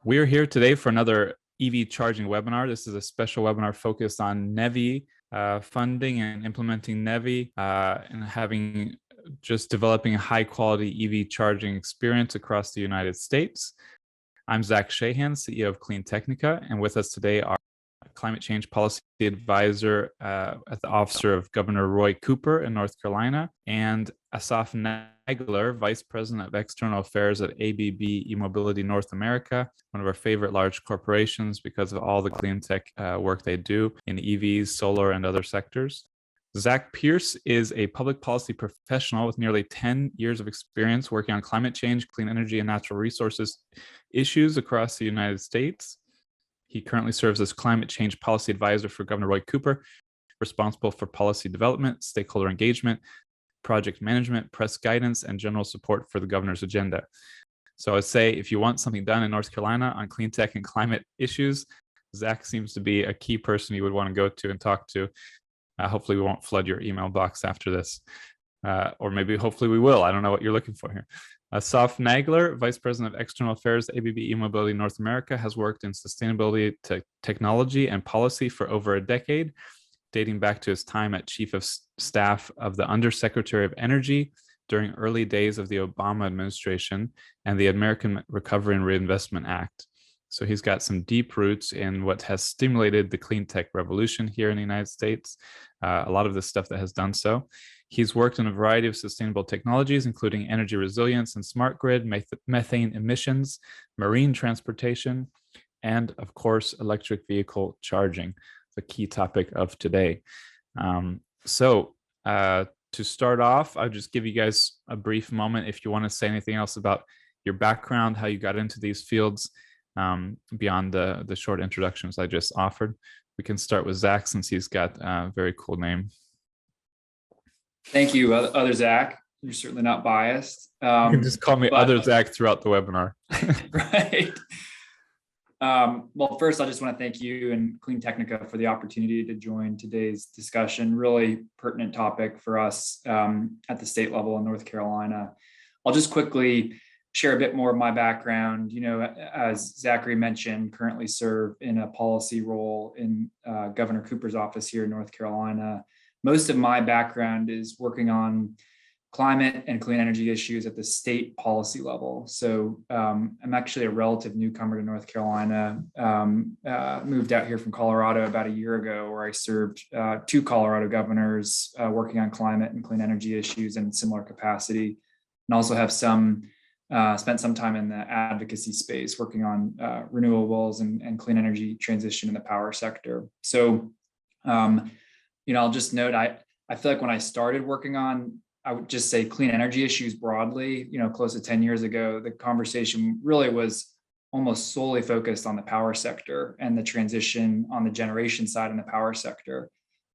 We're here today for another EV charging webinar. This is a special webinar focused on NEVI funding and implementing NEVI and developing a high quality EV charging experience across the United States. I'm Zach Shahan, CEO of Clean Technica, and with us today are Climate Change Policy Advisor at the Office of Governor Roy Cooper in North Carolina, and Asaf Nagler, Vice President of External Affairs at ABB E-Mobility North America, one of our favorite large corporations because of all the clean tech work they do in EVs, solar, and other sectors. Zach Pierce is a public policy professional with nearly 10 years of experience working on climate change, clean energy, and natural resources issues across the United States. He currently serves as Climate Change Policy Advisor for Governor Roy Cooper, responsible for policy development, stakeholder engagement, project management, press guidance, and general support for the governor's agenda. So I would say if you want something done in North Carolina on clean tech and climate issues, Zach seems to be a key person you would want to go to and talk to. Hopefully we won't flood your email box after this. Or maybe hopefully we will. I don't know what you're looking for here. Asaf Nagler, Vice President of External Affairs at ABB E-Mobility North America, has worked in sustainability technology and policy for over a decade, dating back to his time at Chief of Staff of the Undersecretary of Energy during early days of the Obama administration and the American Recovery and Reinvestment Act. So he's got some deep roots in what has stimulated the clean tech revolution here in the United States, a lot of the stuff that has done so. He's worked in a variety of sustainable technologies, including energy resilience and smart grid, methane emissions, marine transportation, and of course, electric vehicle charging, the key topic of today. To start off, I'll just give you guys a brief moment if you want to say anything else about your background, how you got into these fields, beyond the short introductions I just offered. We can start with Zach since he's got a very cool name. Thank you, other Zach. You're certainly not biased. You can just call me other Zach throughout the webinar. Right. Well, first, I just want to thank you and Clean Technica for the opportunity to join today's discussion. Really pertinent topic for us at the state level in North Carolina. I'll just quickly share a bit more of my background. You know, as Zachary mentioned, currently serve in a policy role in Governor Cooper's office here in North Carolina. Most of my background is working on climate and clean energy issues at the state policy level. So I'm actually a relative newcomer to North Carolina, moved out here from Colorado about a year ago, where I served two Colorado governors working on climate and clean energy issues in similar capacity, and also have spent some time in the advocacy space working on renewables and clean energy transition in the power sector. So, I'll just note, I feel like when I started working on, I would just say clean energy issues broadly, close to 10 years ago, the conversation really was almost solely focused on the power sector and the transition on the generation side in the power sector.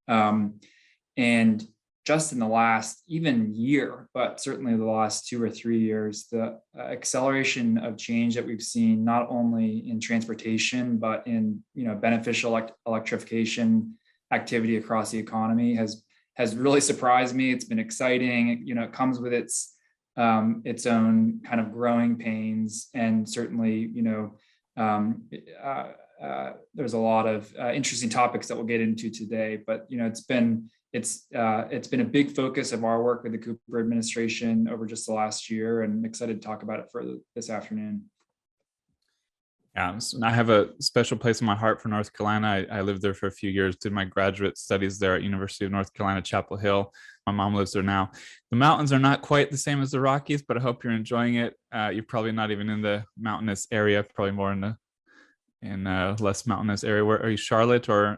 And just in the last even year, but certainly the last 2 or 3 years, the acceleration of change that we've seen, not only in transportation, but in beneficial electrification activity across the economy has really surprised me. It's been exciting. It comes with its own kind of growing pains, and certainly there's a lot of interesting topics that we'll get into today. But it's been a big focus of our work with the Cooper administration over just the last year, and I'm excited to talk about it further this afternoon. Yeah, so I have a special place in my heart for North Carolina. I lived there for a few years, did my graduate studies there at University of North Carolina, Chapel Hill. My mom lives there now. The mountains are not quite the same as the Rockies, but I hope you're enjoying it. You're probably not even in the mountainous area, probably more in less mountainous area. Where are you, Charlotte or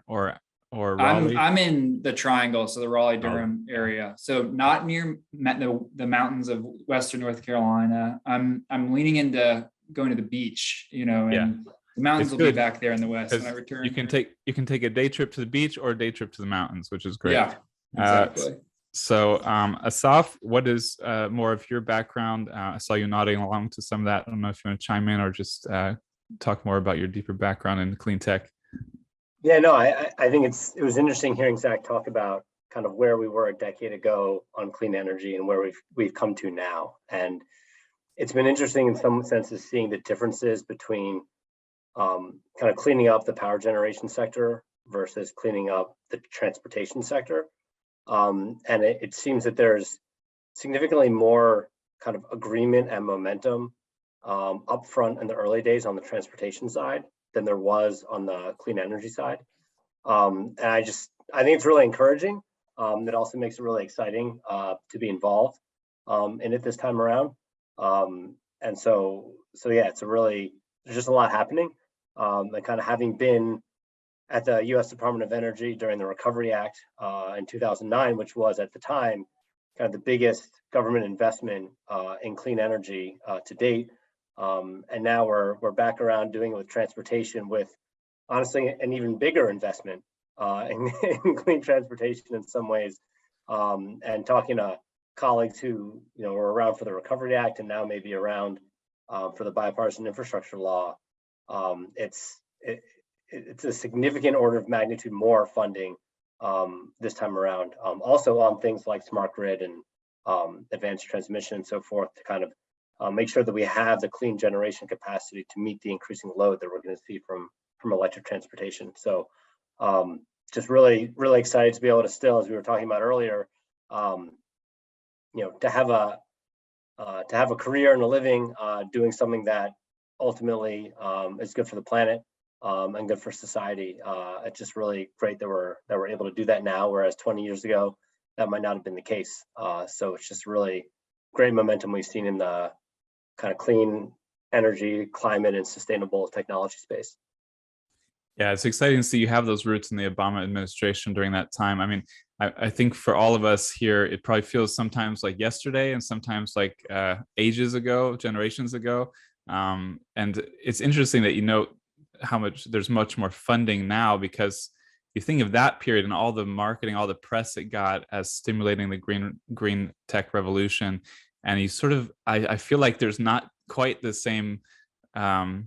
Raleigh? I'm in the Triangle, so the Raleigh-Durham area. So not near the mountains of Western North Carolina. I'm leaning into going to the beach, and the mountains will be back there in the west when I return. You can take a day trip to the beach or a day trip to the mountains, which is great. Yeah, exactly. So Asaf, what is more of your background? I saw you nodding along to some of that. I don't know if you want to chime in or just talk more about your deeper background in clean tech. Yeah, no, I think it was interesting hearing Zach talk about kind of where we were a decade ago on clean energy and where we've come to now. And it's been interesting in some senses seeing the differences between kind of cleaning up the power generation sector versus cleaning up the transportation sector. And it seems that there's significantly more kind of agreement and momentum upfront in the early days on the transportation side than there was on the clean energy side. And I think it's really encouraging. It also makes it really exciting to be involved in it this time around. And so yeah, there's just a lot happening. And kind of having been at the U.S. Department of Energy during the Recovery Act in 2009, which was at the time kind of the biggest government investment in clean energy to date. And now we're back around doing it with transportation, with honestly an even bigger investment in clean transportation in some ways. And talking to colleagues who were around for the Recovery Act and now maybe around for the Bipartisan Infrastructure Law, it's a significant order of magnitude more funding this time around. Also on things like smart grid and advanced transmission and so forth to kind of make sure that we have the clean generation capacity to meet the increasing load that we're going to see from electric transportation. So just really, really excited to be able to still, as we were talking about earlier, to have a career and a living doing something that ultimately is good for the planet and good for society. It's just really great that we're able to do that now, whereas 20 years ago that might not have been the case. So it's just really great momentum we've seen in the kind of clean energy, climate, and sustainable technology space. Yeah, it's exciting to see you have those roots in the Obama administration during that time. I mean, I think for all of us here, it probably feels sometimes like yesterday and sometimes like ages ago, generations ago. And it's interesting that you note how much there's much more funding now, because you think of that period and all the marketing, all the press it got as stimulating the green tech revolution. And you sort of, I feel like there's not quite the same, the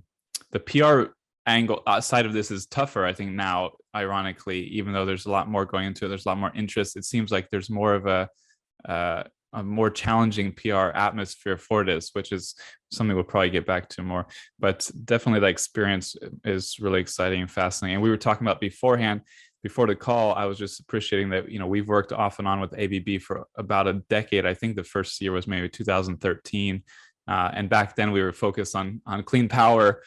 PR angle outside of this is tougher, I think now, ironically, even though there's a lot more going into it, there's a lot more interest. It seems like there's more of a more challenging PR atmosphere for this, which is something we'll probably get back to more. But definitely the experience is really exciting and fascinating. And we were talking about beforehand, before the call, I was just appreciating that, we've worked off and on with ABB for about a decade. I think the first year was maybe 2013. And back then we were focused on clean power,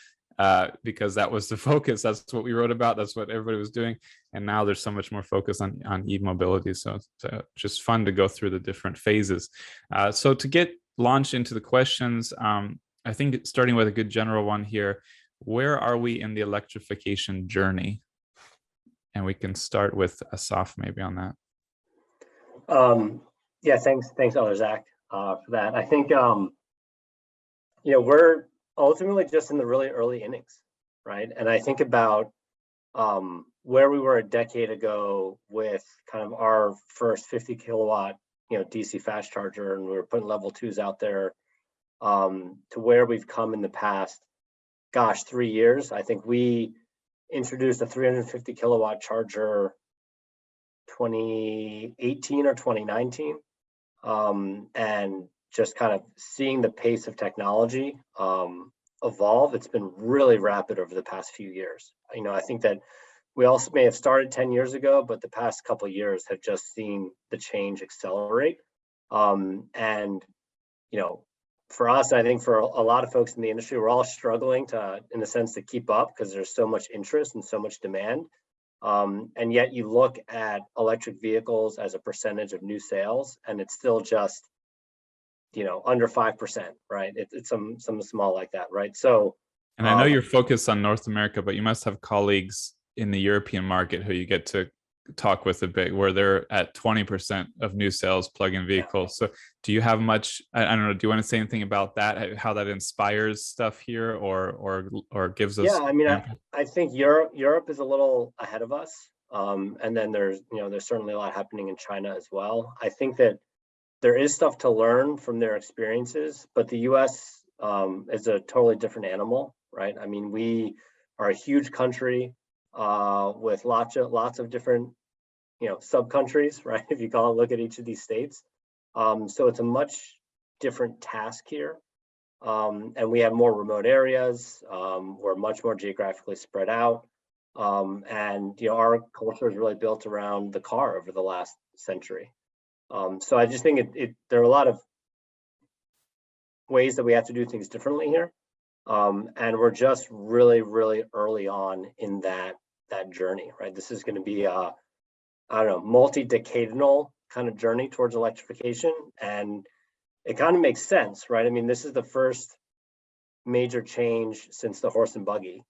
because that was the focus. That's what we wrote about. That's what everybody was doing. And now there's so much more focus on e-mobility. So it's just fun to go through the different phases. So to get launched into the questions, I think starting with a good general one here, where are we in the electrification journey? And we can start with Asaf maybe on that. Yeah, thanks, Zach, for that. I think, we're ultimately just in the really early innings, right? And I think about where we were a decade ago with kind of our first 50 kilowatt, DC fast charger, and we were putting level 2s out there, to where we've come in the past, 3 years. I think we introduced a 350 kilowatt charger 2018 or 2019, and just kind of seeing the pace of technology evolve. It's been really rapid over the past few years. I think that we also may have started 10 years ago, but the past couple of years have just seen the change accelerate. And for us, I think for a lot of folks in the industry, we're all struggling in a sense, to keep up, because there's so much interest and so much demand. And yet you look at electric vehicles as a percentage of new sales, and it's still just under 5%, right? It's some small like that, right? So, and I know you're focused on North America, but you must have colleagues in the European market who you get to talk with a bit, where they're at 20% of new sales plug-in vehicles. Yeah. So do you have much, I don't know, do you want to say anything about that, how that inspires stuff here or gives us? Yeah, I mean, I think Europe is a little ahead of us. And then there's certainly a lot happening in China as well. I think that there is stuff to learn from their experiences, but the US is a totally different animal, right? I mean, we are a huge country with lots of different, sub-countries, right? If you look at each of these states. So it's a much different task here. and we have more remote areas. We're much more geographically spread out. And our culture is really built around the car over the last century. So I just think there are a lot of ways that we have to do things differently here. And we're just really, really early on in that journey, right? This is going to be a, I don't know, multi-decadal kind of journey towards electrification. And it kind of makes sense, right? I mean, this is the first major change since the horse and buggy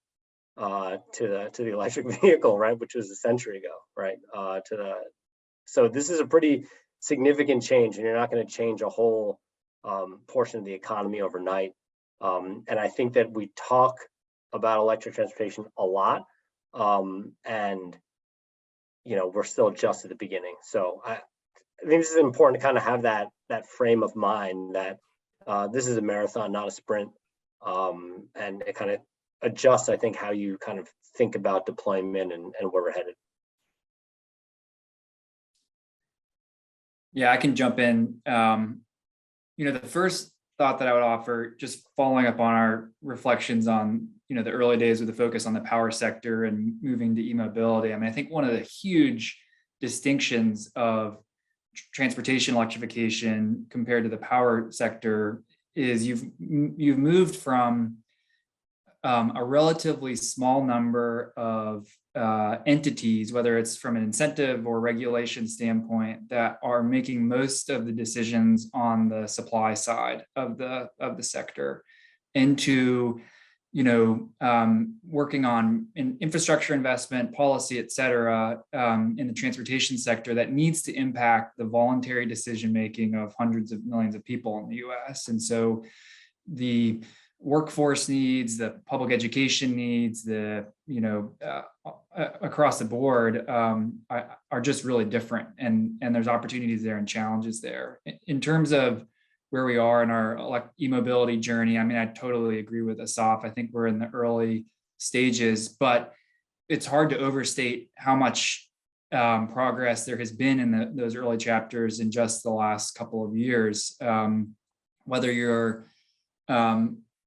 to the electric vehicle, right? Which was a century ago, right? So this is a pretty significant change, and you're not going to change a whole portion of the economy overnight. And I think that we talk about electric transportation a lot, and we're still just at the beginning. So I think this is important to kind of have that frame of mind that this is a marathon, not a sprint, and it kind of adjusts, I think, how you kind of think about deployment and where we're headed. Yeah, I can jump in. The first thought that I would offer, just following up on our reflections on the early days with the focus on the power sector and moving to e-mobility. I mean, I think one of the huge distinctions of transportation electrification compared to the power sector is you've moved from a relatively small number of entities, whether it's from an incentive or regulation standpoint, that are making most of the decisions on the supply side of the sector, into working on infrastructure investment, policy, et cetera, in the transportation sector that needs to impact the voluntary decision making of hundreds of millions of people in the U.S. And so the workforce needs, the public education needs, across the board are just really different, and there's opportunities there and challenges there. In terms of where we are in our e-mobility journey, I mean, I totally agree with Asaf. I think we're in the early stages, but it's hard to overstate how much progress there has been in those early chapters in just the last couple of years. Whether you're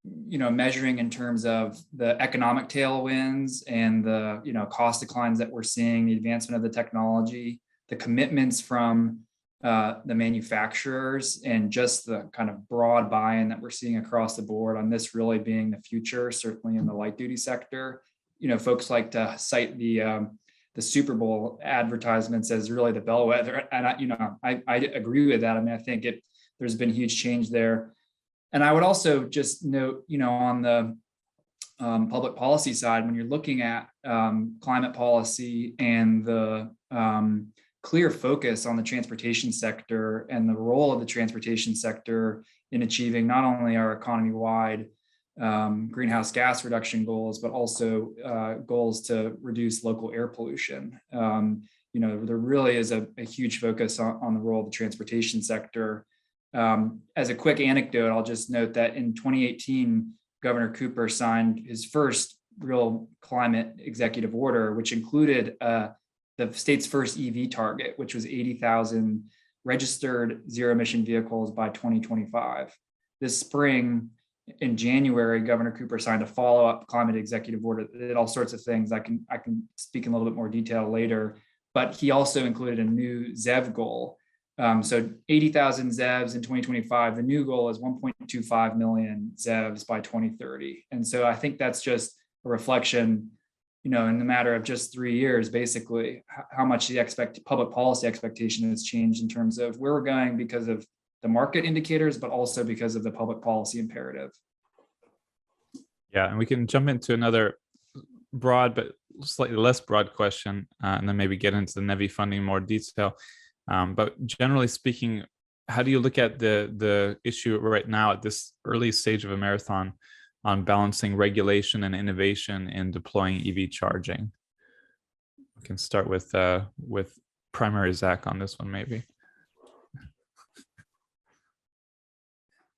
measuring in terms of the economic tailwinds and the cost declines that we're seeing, the advancement of the technology, the commitments from the manufacturers, and just the kind of broad buy-in that we're seeing across the board on this really being the future, certainly in the light duty sector. Folks like to cite the Super Bowl advertisements as really the bellwether, and I agree with that. I mean, I think there's been huge change there. And I would also just note, on the public policy side, when you're looking at climate policy and the clear focus on the transportation sector and the role of the transportation sector in achieving not only our economy-wide greenhouse gas reduction goals, but also goals to reduce local air pollution. There really is a huge focus on the role of the transportation sector. As a quick anecdote, I'll just note that in 2018, Governor Cooper signed his first real climate executive order, which included the state's first EV target, which was 80,000 registered zero emission vehicles by 2025. This spring, in January, Governor Cooper signed a follow-up climate executive order that did all sorts of things. I can speak in a little bit more detail later, but he also included a new ZEV goal. So 80,000 ZEVs in 2025. The new goal is 1.25 million ZEVs by 2030. And so I think that's just a reflection, in the matter of just 3 years, basically, how much the public policy expectation has changed in terms of where we're going because of the market indicators, but also because of the public policy imperative. Yeah, and we can jump into another broad but slightly less broad question, and then maybe get into the NEVI funding in more detail. But generally speaking, how do you look at the issue right now at this early stage of a marathon on balancing regulation and innovation in deploying EV charging? We can start with primary Zach on this one, maybe.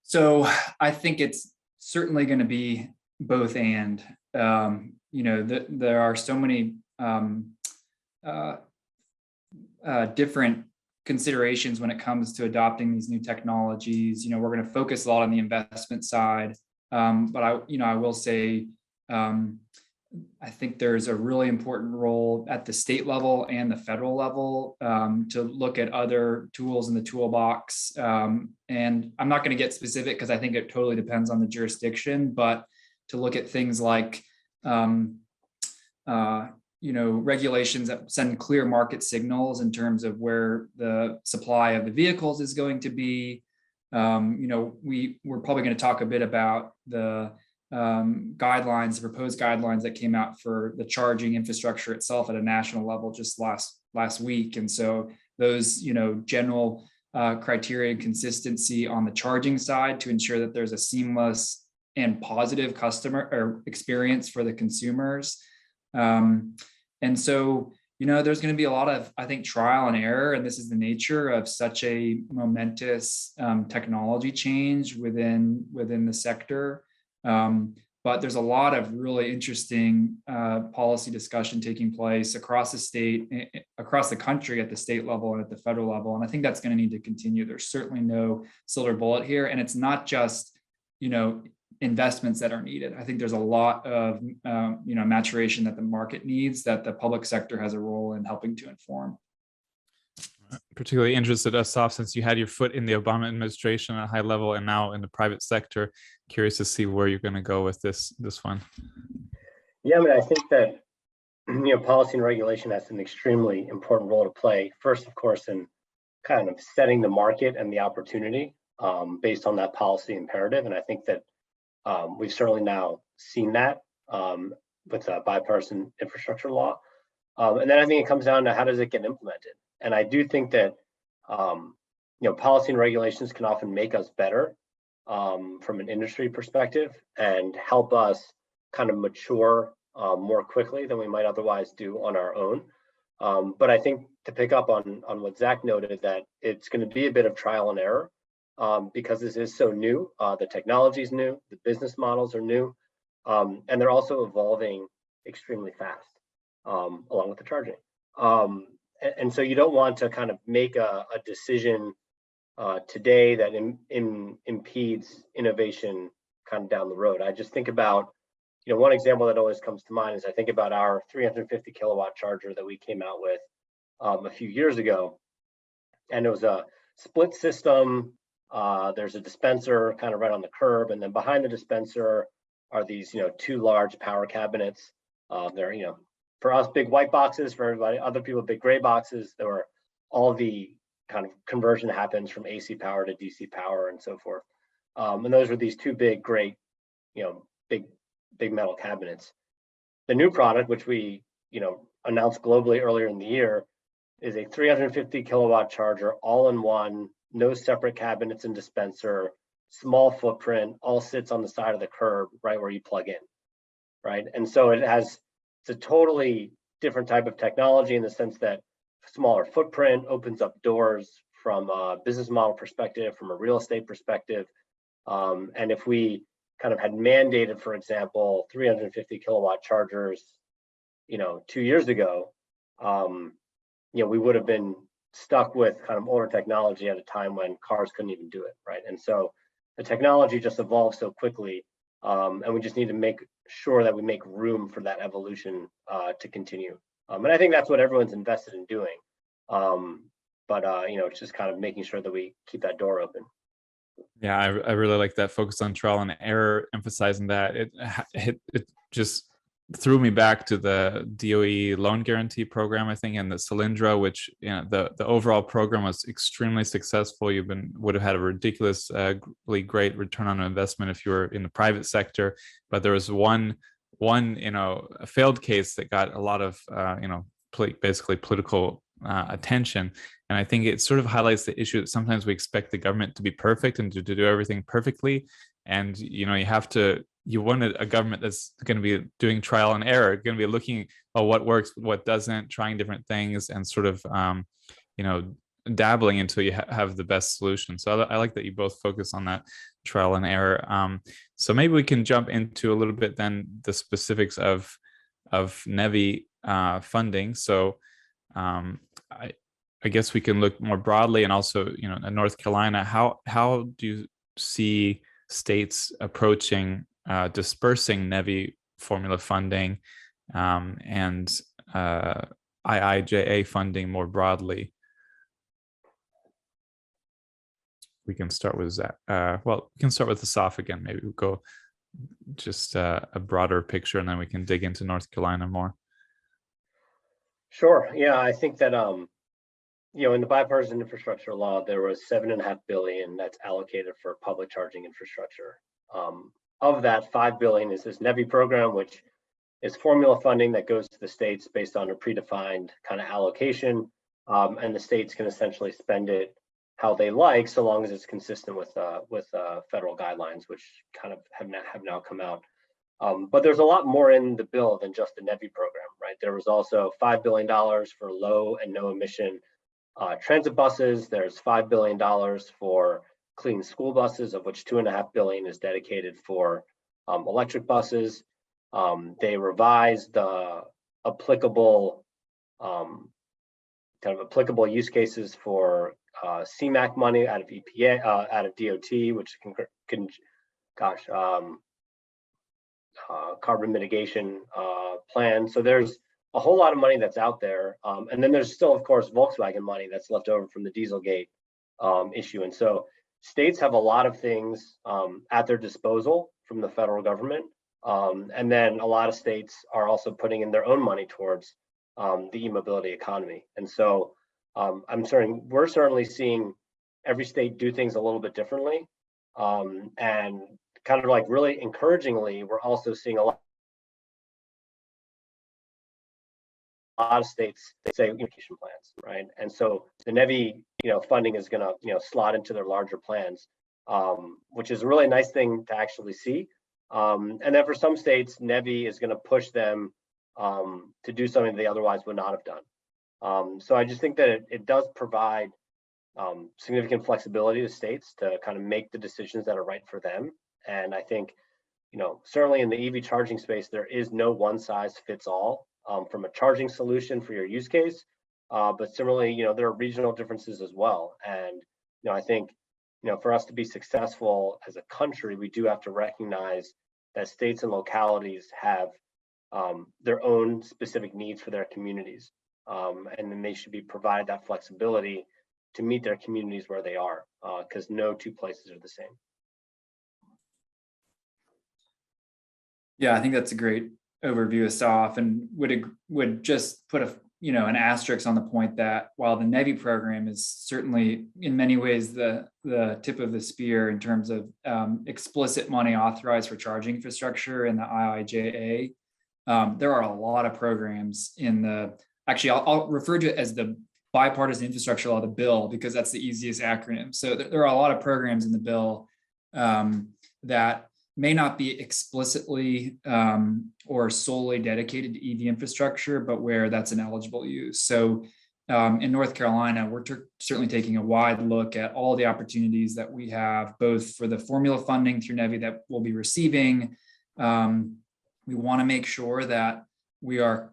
So I think it's certainly going to be both and. There are so many different considerations when it comes to adopting these new technologies. You know, we're going to focus a lot on the investment side, but I will say, I think there's a really important role at the state level and the federal level to look at other tools in the toolbox. And I'm not going to get specific because I think it totally depends on the jurisdiction, but to look at things like, regulations that send clear market signals in terms of where the supply of the vehicles is going to be. We're probably going to talk a bit about the proposed guidelines that came out for the charging infrastructure itself at a national level just last week. And so those, general criteria and consistency on the charging side to ensure that there's a seamless and positive customer or experience for the consumers. And so, there's going to be a lot of, I think, trial and error, and this is the nature of such a momentous technology change within the sector. But there's a lot of really interesting policy discussion taking place across the state, across the country at the state level and at the federal level. And I think that's going to need to continue. There's certainly no silver bullet here. And it's not just, investments that are needed. I think there's a lot of, maturation that the market needs that the public sector has a role in helping to inform. Particularly interested, Asaf, since you had your foot in the Obama administration at a high level and now in the private sector. Curious to see where you're going to go with this one. Yeah, I mean, I think that policy and regulation has an extremely important role to play. First, of course, in kind of setting the market and the opportunity based on that policy imperative. And I think that we've certainly now seen that with the Bipartisan Infrastructure Law. And then I think it comes down to how does it get implemented? And I do think that, policy and regulations can often make us better from an industry perspective and help us kind of mature more quickly than we might otherwise do on our own. But I think to pick up on what Zach noted, that it's going to be a bit of trial and error because this is so new. The technology is new, the business models are new, and they're also evolving extremely fast along with the charging. And so you don't want to kind of make a decision today that impedes innovation kind of down the road. I just think about, one example that always comes to mind is I think about our 350 kilowatt charger that we came out with a few years ago. And it was a split system. There's a dispenser kind of right on the curb. And then behind the dispenser are these, two large power cabinets. They're, for us, big white boxes. For everybody, other people, big gray boxes. There were all the kind of conversion happens from AC power to DC power and so forth. And those were these two big, great, big metal cabinets. The new product, which we, announced globally earlier in the year, is a 350 kilowatt charger, all in one, no separate cabinets and dispenser, small footprint, all sits on the side of the curb, right where you plug in, right? And so it's a totally different type of technology in the sense that smaller footprint opens up doors from a business model perspective, from a real estate perspective. And if we kind of had mandated, for example, 350 kilowatt chargers, 2 years ago, we would have been stuck with kind of older technology at a time when cars couldn't even do it, right? And so the technology just evolves so quickly, and we just need to make sure that we make room for that evolution to continue. And I think that's what everyone's invested in doing. But it's just kind of making sure that we keep that door open. Yeah, I really like that focus on trial and error, emphasizing that. It just threw me back to the DOE loan guarantee program, I think, and the Cylindra, which the overall program was extremely successful. You would have had a ridiculously great return on investment if you were in the private sector. But there was one a failed case that got a lot of basically political attention. And I think it sort of highlights the issue that sometimes we expect the government to be perfect and to do everything perfectly. And, you want a government that's going to be doing trial and error, going to be looking at what works, what doesn't, trying different things and sort of, dabbling until you have the best solution. So I like that you both focus on that trial and error. So maybe we can jump into a little bit then the specifics of NEVI funding. So I guess we can look more broadly, and also, in North Carolina, how do you see states approaching dispersing NEVI formula funding and IIJA funding more broadly? We can start with that. Well, we can start with Asaf again. Maybe we'll go just a broader picture, and then we can dig into North Carolina more. Sure. Yeah, I think that in the Bipartisan Infrastructure Law, there was $7.5 billion that's allocated for public charging infrastructure. Of that, $5 billion is this NEVI program, which is formula funding that goes to the states based on a predefined kind of allocation, and the states can essentially spend it how they like, so long as it's consistent with federal guidelines, which kind of have now come out. But there's a lot more in the bill than just the NEVI program, right? There was also $5 billion for low and no emission transit buses. There's $5 billion for clean school buses, of which $2.5 billion is dedicated for electric buses. They revised the applicable applicable use cases for CMAQ money out of EPA, out of DOT, which can carbon mitigation plan. So there's a whole lot of money that's out there. And then there's still, of course, Volkswagen money that's left over from the Dieselgate issue. And so states have a lot of things at their disposal from the federal government. And then a lot of states are also putting in their own money towards the e-mobility economy. And so we're certainly seeing every state do things a little bit differently. And kind of like really encouragingly, we're also seeing a lot of states say communication plans, right? And so the NEVI, funding is going to, slot into their larger plans, which is a really nice thing to actually see. And then for some states, NEVI is going to push them to do something they otherwise would not have done. So I just think that it does provide significant flexibility to states to kind of make the decisions that are right for them. And I think, certainly in the EV charging space, there is no one size fits all from a charging solution for your use case. But similarly, there are regional differences as well. And, I think, for us to be successful as a country, we do have to recognize that states and localities have their own specific needs for their communities. And then they should be provided that flexibility to meet their communities where they are, because no two places are the same. Yeah, I think that's a great overview, Asaf, and would just put an asterisk on the point that while the NEVI program is certainly in many ways the tip of the spear in terms of explicit money authorized for charging infrastructure in the IIJA, there are a lot of programs in I'll refer to it as the Bipartisan Infrastructure Law, the bill, because that's the easiest acronym. So there are a lot of programs in the bill that may not be explicitly or solely dedicated to EV infrastructure, but where that's an eligible use. So in North Carolina, we're certainly taking a wide look at all the opportunities that we have, both for the formula funding through NEVI that we'll be receiving. We want to make sure that we are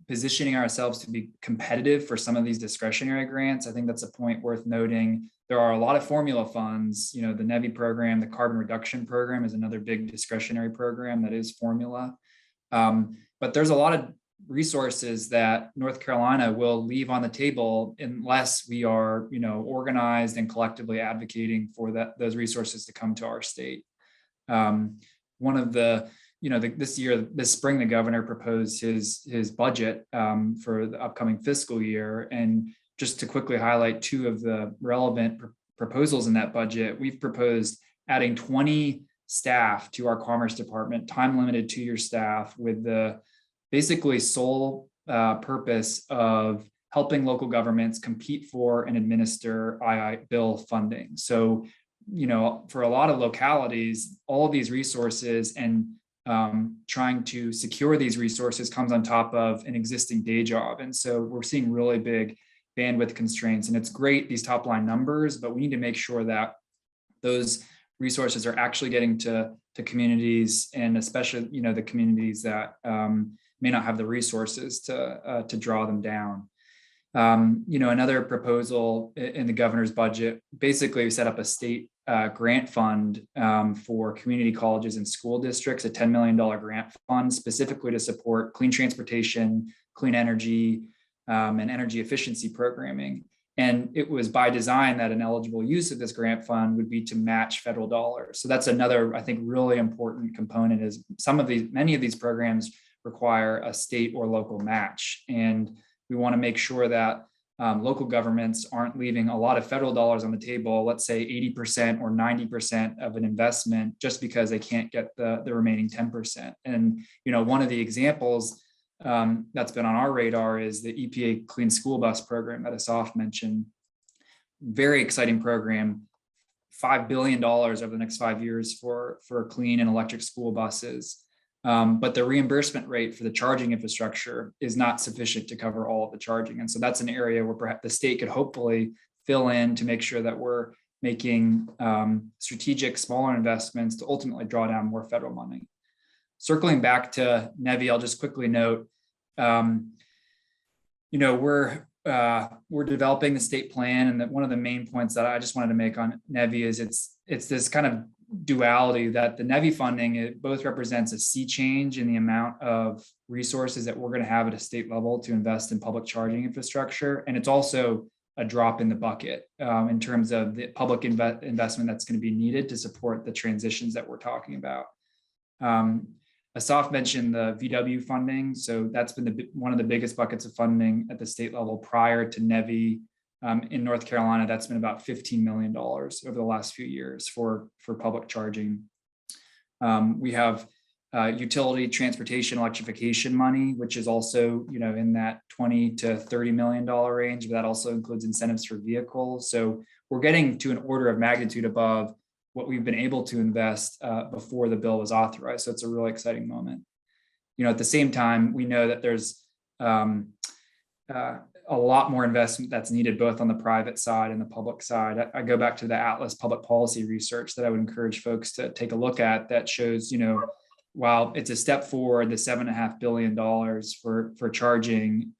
positioning ourselves to be competitive for some of these discretionary grants. I think that's a point worth noting. There are a lot of formula funds, the NEVI program, the carbon reduction program is another big discretionary program that is formula. But there's a lot of resources that North Carolina will leave on the table unless we are, organized and collectively advocating for those resources to come to our state. One of the this spring, the governor proposed his budget for the upcoming fiscal year. And just to quickly highlight two of the relevant proposals in that budget, we've proposed adding 20 staff to our Commerce Department, time-limited 2-year staff, with the basically sole purpose of helping local governments compete for and administer bill funding. So, for a lot of localities, all of these resources and trying to secure these resources comes on top of an existing day job. And so we're seeing really big bandwidth constraints, and it's great, these top line numbers, but we need to make sure that those resources are actually getting to communities, and especially, the communities that may not have the resources to draw them down. Another proposal in the governor's budget, basically we set up a state grant fund for community colleges and school districts, a $10 million grant fund specifically to support clean transportation, clean energy, and energy efficiency programming. And it was by design that an eligible use of this grant fund would be to match federal dollars. So that's another, I think, really important component is many of these programs require a state or local match. And we want to make sure that local governments aren't leaving a lot of federal dollars on the table, let's say 80% or 90% of an investment just because they can't get the remaining 10%. And, one of the examples that's been on our radar is the EPA Clean School Bus program that Asaf mentioned. Very exciting program, $5 billion over the next 5 years for clean and electric school buses. But the reimbursement rate for the charging infrastructure is not sufficient to cover all of the charging. And so that's an area where perhaps the state could hopefully fill in to make sure that we're making strategic, smaller investments to ultimately draw down more federal money. Circling back to NEVI, I'll just quickly note, we're developing the state plan, and that one of the main points that I just wanted to make on NEVI is it's this kind of duality that the NEVI funding, it both represents a sea change in the amount of resources that we're going to have at a state level to invest in public charging infrastructure, and it's also a drop in the bucket in terms of the public investment that's going to be needed to support the transitions that we're talking about. Asaf mentioned the VW funding. So that's been one of the biggest buckets of funding at the state level prior to NEVI. In North Carolina, that's been about $15 million over the last few years for public charging. We have utility transportation electrification money, which is also in that $20 to $30 million range, but that also includes incentives for vehicles. So we're getting to an order of magnitude above what we've been able to invest before the bill was authorized. So it's a really exciting moment. At the same time, we know that there's a lot more investment that's needed both on the private side and the public side. I go back to the Atlas public policy research that I would encourage folks to take a look at that shows, while it's a step forward, the $7.5 billion for charging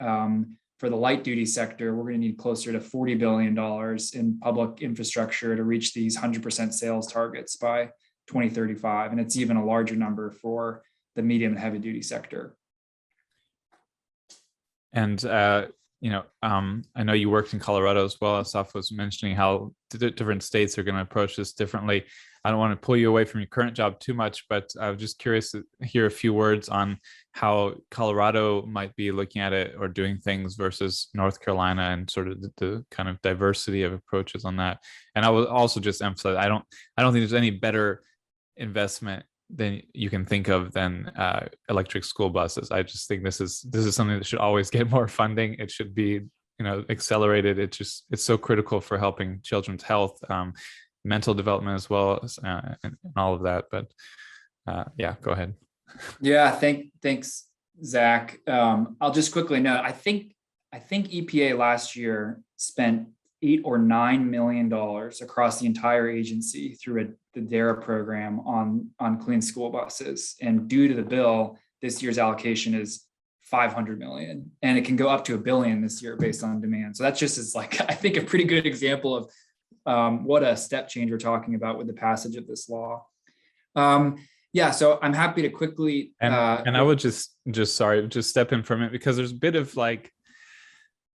for the light duty sector, we're going to need closer to $40 billion in public infrastructure to reach these 100% sales targets by 2035. And it's even a larger number for the medium and heavy duty sector. And, I know you worked in Colorado as well. Asaf was mentioning how different states are going to approach this differently. I don't want to pull you away from your current job too much, but I was just curious to hear a few words on how Colorado might be looking at it or doing things versus North Carolina and sort of the kind of diversity of approaches on that. And I will also just emphasize, I don't think there's any better investment than you can think of than electric school buses. I just think this is something that should always get more funding. It should be accelerated. It's so critical for helping children's health, mental development as well as and all of that. But yeah, go ahead. Yeah, thanks, Zach. I'll just quickly note, I think EPA last year spent $8 or $9 million across the entire agency through the ADHERE program on clean school buses. And due to the bill, this year's allocation is $500 million, and it can go up to $1 billion this year based on demand. So that just is I think a pretty good example of what a step change we're talking about with the passage of this law. Yeah, so I'm happy to quickly and I would just step in from it because there's a bit of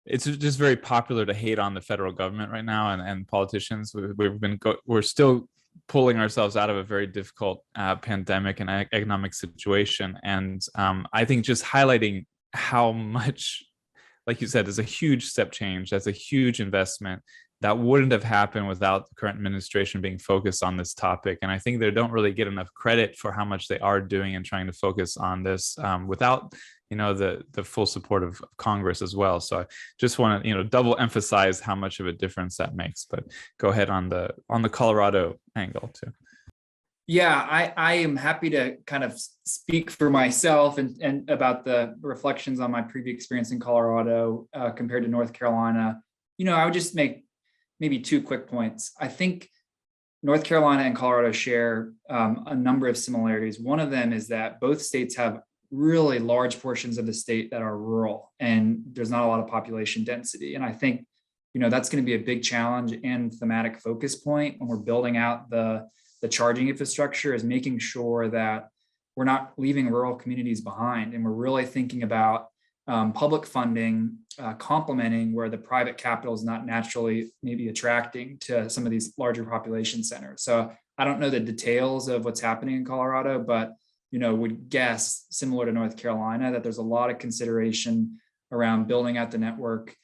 it's just very popular to hate on the federal government right now and politicians. We're still pulling ourselves out of a very difficult pandemic and economic situation, and I think just highlighting how much, like you said, is a huge step change. That's a huge investment that wouldn't have happened without the current administration being focused on this topic. And I think they don't really get enough credit for how much they are doing and trying to focus on this without the full support of Congress as well. So I just want to double emphasize how much of a difference that makes. But go ahead on the Colorado angle too. Yeah, I am happy to kind of speak for myself and about the reflections on my previous experience in Colorado compared to North Carolina. I would just make maybe two quick points. I think North Carolina and Colorado share a number of similarities. One of them is that both states have really large portions of the state that are rural and there's not a lot of population density. And I think, that's going to be a big challenge and thematic focus point when we're building out the charging infrastructure, is making sure that we're not leaving rural communities behind. And we're really thinking about public funding complementing where the private capital is not naturally maybe attracting to some of these larger population centers. So I don't know the details of what's happening in Colorado, but would guess, similar to North Carolina, that there's a lot of consideration around building out the network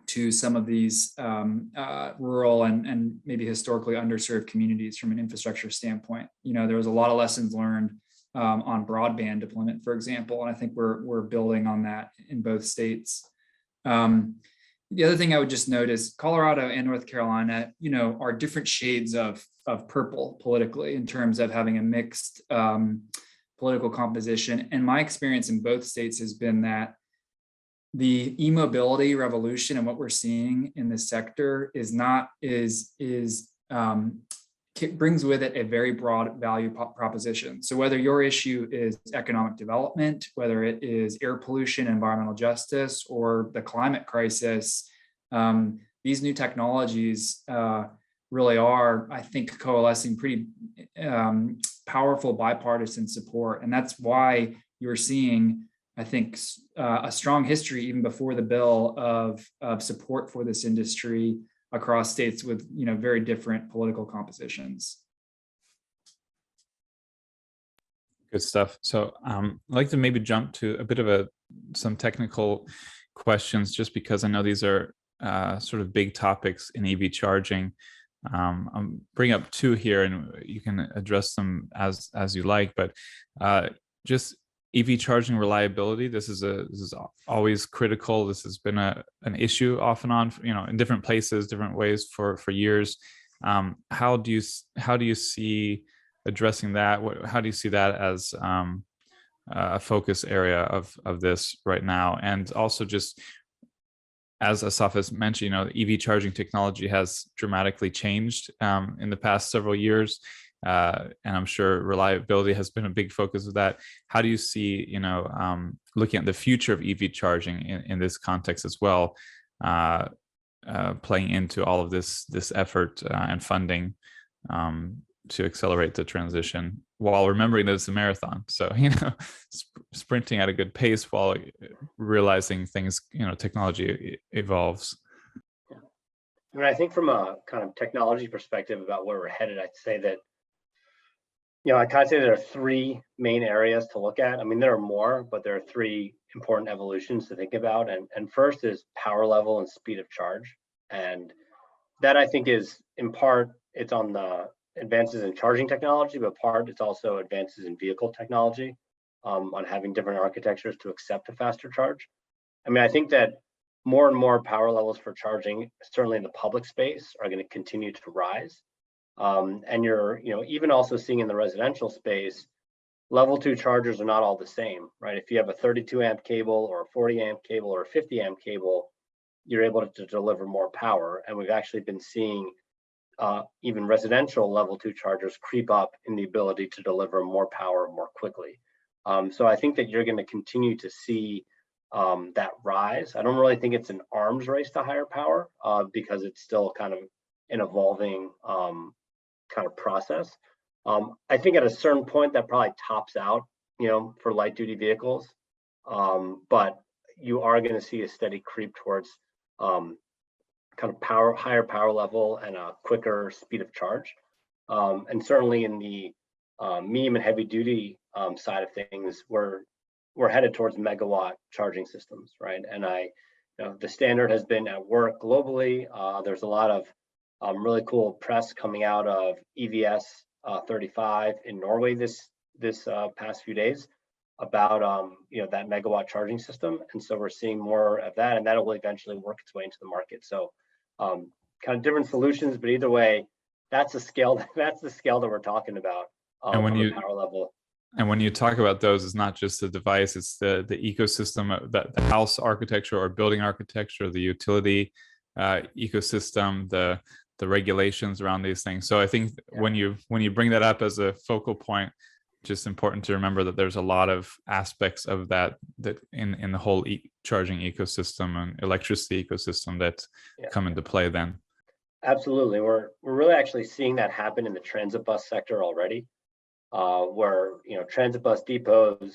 to some of these rural and maybe historically underserved communities from an infrastructure standpoint. There was a lot of lessons learned on broadband deployment, for example, and I think we're building on that in both states. The other thing I would just note is Colorado and North Carolina, are different shades of purple politically in terms of having a mixed political composition. And my experience in both states has been that the e-mobility revolution and what we're seeing in this sector brings with it a very broad value proposition. So whether your issue is economic development, whether it is air pollution, environmental justice, or the climate crisis, these new technologies really are, I think, coalescing pretty powerful bipartisan support. And that's why you're seeing, I think, a strong history even before the bill of support for this industry across states with very different political compositions. Good stuff. So I'd like to maybe jump to a bit of some technical questions, just because I know these are sort of big topics in EV charging. I'll bring up two here, and you can address them as you like. But just EV charging reliability. This is always critical. This has been an issue off and on, in different places, different ways for years. How do you see addressing that? How do you see that as a focus area of this right now? And also, just as Asaf has mentioned, EV charging technology has dramatically changed in the past several years. And I'm sure reliability has been a big focus of that. How do you see, looking at the future of EV charging in this context as well, playing into all of this effort and funding to accelerate the transition, while remembering that it's a marathon? So, sprinting at a good pace while realizing things, technology evolves. I think from a kind of technology perspective about where we're headed, I'd say that, I kind of say there are three main areas to look at. I mean, there are more, but there are three important evolutions to think about. And first is power level and speed of charge. And that, I think, is in part, it's on the advances in charging technology, but part it's also advances in vehicle technology on having different architectures to accept a faster charge. I mean, I think that more and more power levels for charging, certainly in the public space, are going to continue to rise. And you're, even also seeing in the residential space, level 2 chargers are not all the same, right? If you have a 32 amp cable or a 40 amp cable or a 50 amp cable, you're able to deliver more power. And we've actually been seeing even residential level 2 chargers creep up in the ability to deliver more power more quickly. So I think that you're going to continue to see that rise. I don't really think it's an arms race to higher power because it's still kind of an evolving kind of process. I think at a certain point that probably tops out, for light duty vehicles, but you are going to see a steady creep towards kind of higher power level and a quicker speed of charge. And certainly in the medium and heavy duty side of things, we're headed towards megawatt charging systems, right? And the standard has been at work globally. There's a lot of really cool press coming out of EVS 35 in Norway this past few days about that megawatt charging system. And so we're seeing more of that, and that will eventually work its way into the market. So kind of different solutions, but either way, that's the scale that we're talking about and when you power level. And when you talk about those, it's not just the device, it's the ecosystem, the house architecture or building architecture, the utility ecosystem, the regulations around these things. So I think when you bring that up as a focal point, just important to remember that there's a lot of aspects of that in the whole charging ecosystem and electricity ecosystem that come into play then. Absolutely. We're really actually seeing that happen in the transit bus sector already, where, transit bus depots,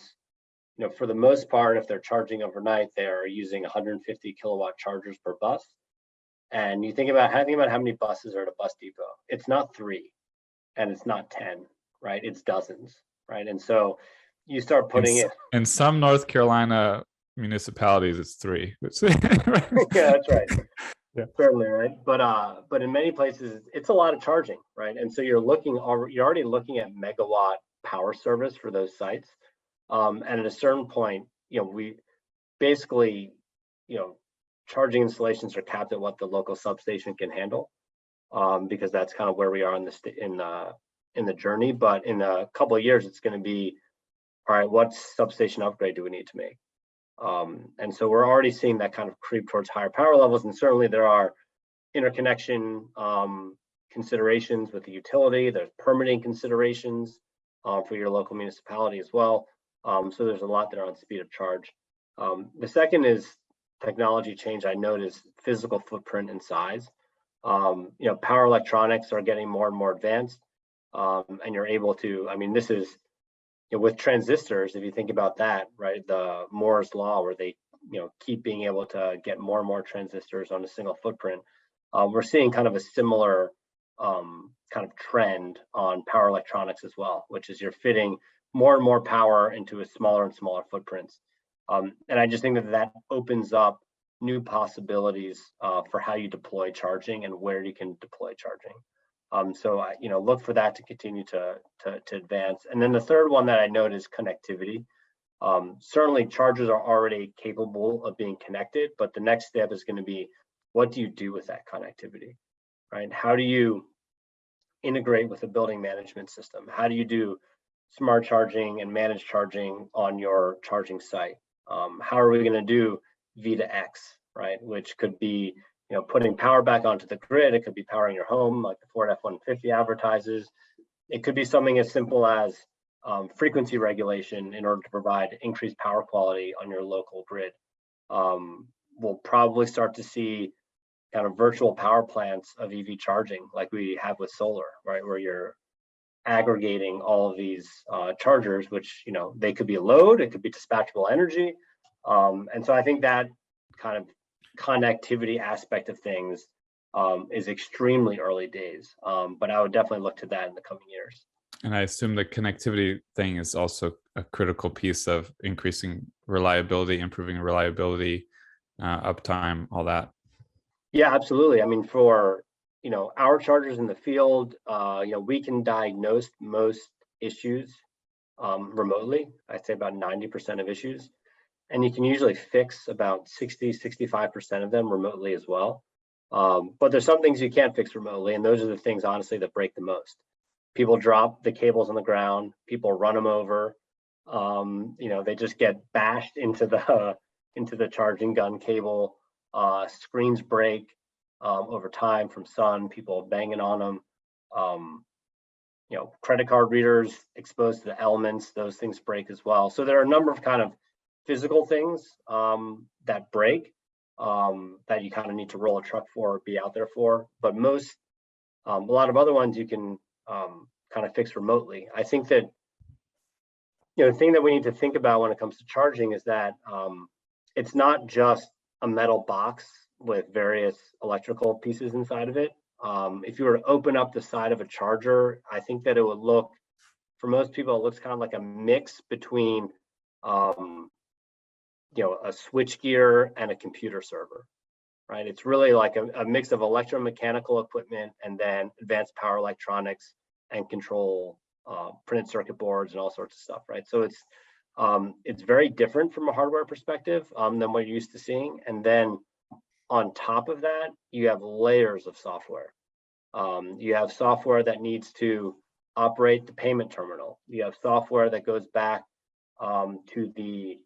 for the most part, if they're charging overnight, they're using 150 kilowatt chargers per bus. And you think about how many buses are at a bus depot. It's not 3 and it's not 10, right? It's dozens, right? And so you start putting it in some North Carolina municipalities, it's 3. Yeah, that's right. Yeah. Certainly, right. But in many places, it's a lot of charging, right? And so you're already looking at megawatt power service for those sites. And at a certain point, we basically, charging installations are capped at what the local substation can handle, because that's kind of where we are in the journey. But in a couple of years, it's going to be, all right, what substation upgrade do we need to make? And so we're already seeing that kind of creep towards higher power levels, and certainly there are interconnection considerations with the utility. There's permitting considerations for your local municipality as well. So there's a lot there on speed of charge. The second is technology change. I noticed physical footprint and size. Power electronics are getting more and more advanced, and you're able to, this is, with transistors, if you think about that, right, the Moore's law, where they, keep being able to get more and more transistors on a single footprint. We're seeing kind of a similar kind of trend on power electronics as well, which is you're fitting more and more power into a smaller and smaller footprints. And I just think that opens up new possibilities for how you deploy charging and where you can deploy charging. So look for that to continue to advance. And then the third one that I note is connectivity. Certainly chargers are already capable of being connected, but the next step is going to be, what do you do with that connectivity, right? How do you integrate with a building management system? How do you do smart charging and managed charging on your charging site? How are we going to do V2X, right? Which could be, putting power back onto the grid. It could be powering your home, like the Ford F-150 advertises. It could be something as simple as frequency regulation in order to provide increased power quality on your local grid. We'll probably start to see kind of virtual power plants of EV charging, like we have with solar, right? Where you're aggregating all of these chargers, which, they could be a load, it could be dispatchable energy. And so I think that kind of connectivity aspect of things is extremely early days, but I would definitely look to that in the coming years. And I assume the connectivity thing is also a critical piece of increasing reliability, improving reliability, uptime, all that. Yeah, absolutely. For our chargers in the field, we can diagnose most issues remotely. I'd say about 90% of issues. And you can usually fix about 65% of them remotely as well. But there's some things you can't fix remotely, and those are the things, honestly, that break the most. People drop the cables on the ground, people run them over, they just get bashed into the charging gun cable, screens break over time from sun, people banging on them, credit card readers exposed to the elements, those things break as well. So there are a number of kind of physical things that break, that you kind of need to roll a truck for or be out there for. But a lot of other ones you can kind of fix remotely. I think that, the thing that we need to think about when it comes to charging is that it's not just a metal box with various electrical pieces inside of it. If you were to open up the side of a charger, I think that it would look, for most people, it looks kind of like a mix between a switch gear and a computer server, right? It's really like a mix of electromechanical equipment and then advanced power electronics and control, printed circuit boards and all sorts of stuff, right? So it's very different from a hardware perspective than what you're used to seeing. And then on top of that, you have layers of software. You have software that needs to operate the payment terminal. You have software that goes back to the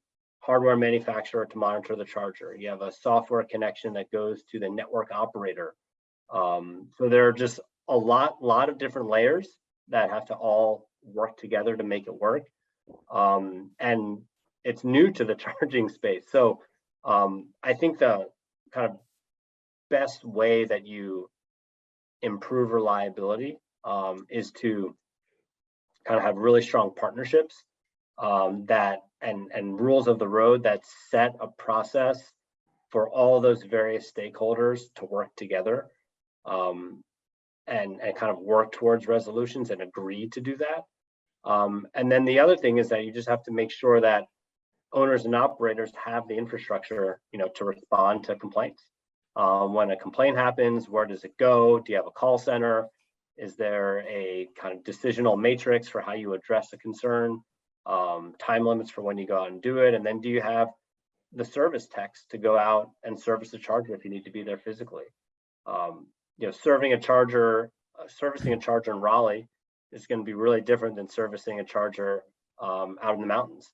hardware manufacturer to monitor the charger. You have a software connection that goes to the network operator. So there are just a lot of different layers that have to all work together to make it work. And it's new to the charging space. So I think the kind of best way that you improve reliability is to kind of have really strong partnerships that and rules of the road that set a process for all those various stakeholders to work together and kind of work towards resolutions and agree to do that. And then the other thing is that you just have to make sure that owners and operators have the infrastructure, to respond to complaints. When a complaint happens, where does it go? Do you have a call center? Is there a kind of decisional matrix for how you address a concern? Time limits for when you go out and do it? And then do you have the service techs to go out and service the charger if you need to be there physically? Servicing a charger in Raleigh is going to be really different than servicing a charger out in the mountains.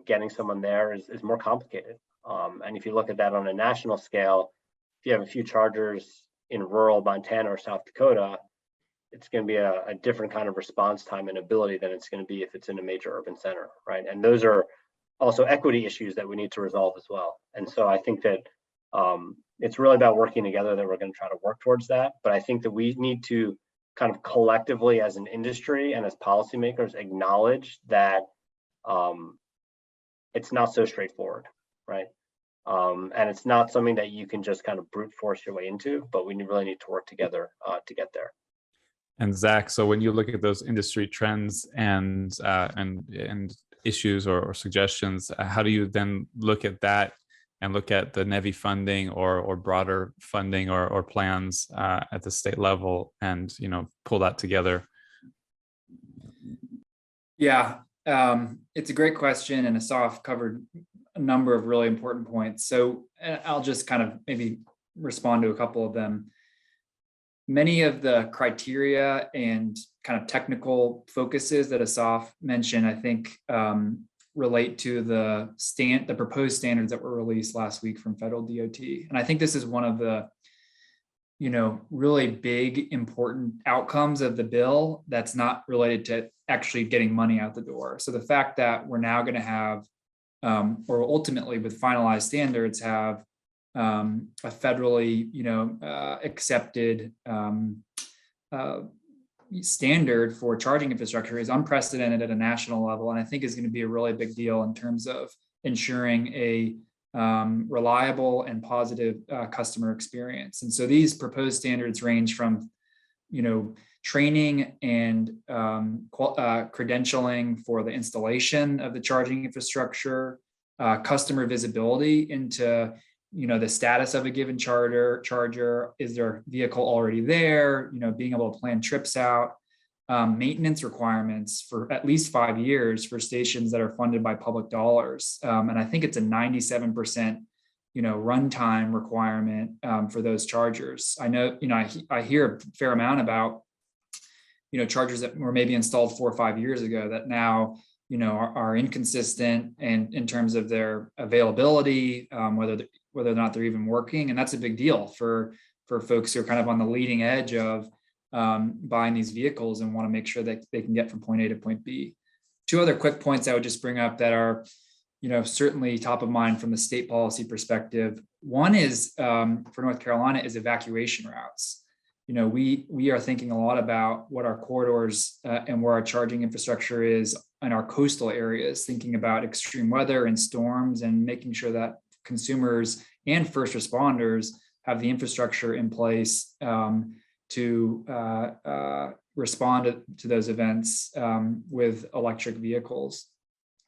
Getting someone there is more complicated. And if you look at that on a national scale, if you have a few chargers in rural Montana or South Dakota, it's going to be a different kind of response time and ability than it's going to be if it's in a major urban center, right? And those are also equity issues that we need to resolve as well. And so I think that it's really about working together that we're going to try to work towards that. But I think that we need to kind of collectively as an industry and as policymakers acknowledge that it's not so straightforward, right? And it's not something that you can just kind of brute force your way into, but we really need to work together to get there. And Zach, so when you look at those industry trends and issues or suggestions, how do you then look at that and look at the NEVI funding or broader funding or plans at the state level and pull that together? Yeah, it's a great question, and Asaf covered a number of really important points. So I'll just kind of maybe respond to a couple of them. Many of the criteria and kind of technical focuses that Asaf mentioned, I think, relate to the proposed standards that were released last week from federal DOT. And I think this is one of the, really big, important outcomes of the bill that's not related to actually getting money out the door. So the fact that we're now going to have, or ultimately with finalized standards, have a federally, accepted standard for charging infrastructure is unprecedented at a national level, and I think is going to be a really big deal in terms of ensuring a reliable and positive customer experience. And so these proposed standards range from, training and credentialing for the installation of the charging infrastructure, customer visibility into the status of a given charger, is their vehicle already there, being able to plan trips out, maintenance requirements for at least 5 years for stations that are funded by public dollars. And I think it's a 97%, runtime requirement for those chargers. I know, I hear a fair amount about, chargers that were maybe installed 4 or 5 years ago that now, are inconsistent and in terms of their availability, whether or not they're even working. And that's a big deal for folks who are kind of on the leading edge of buying these vehicles and want to make sure that they can get from point A to point B. 2 other quick points I would just bring up that are, certainly top of mind from the state policy perspective. One is for North Carolina is evacuation routes. We are thinking a lot about what our corridors and where our charging infrastructure is in our coastal areas, thinking about extreme weather and storms and making sure that consumers and first responders have the infrastructure in place to respond to those events with electric vehicles.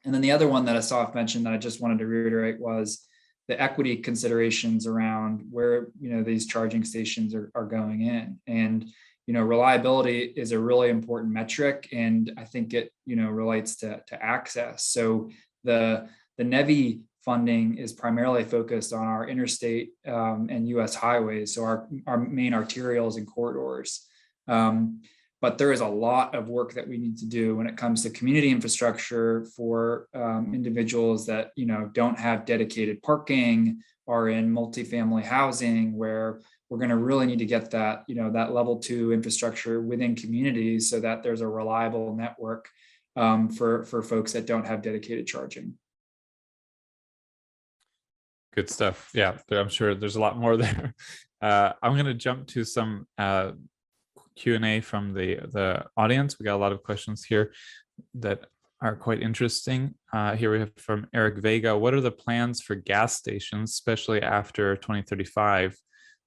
And then the other one that Asaf mentioned that I just wanted to reiterate was the equity considerations around where these charging stations are going in. And reliability is a really important metric, and I think it relates to access. So the NEVI funding is primarily focused on our interstate and U.S. highways, so our main arterials and corridors. But there is a lot of work that we need to do when it comes to community infrastructure for individuals that don't have dedicated parking, or in multifamily housing where we're going to really need to get that, that level 2 infrastructure within communities so that there's a reliable network for folks that don't have dedicated charging. Good stuff. Yeah, I'm sure there's a lot more there. I'm going to jump to some Q&A from the audience. We got a lot of questions here that are quite interesting. Here we have from Eric Vega. What are the plans for gas stations, especially after 2035,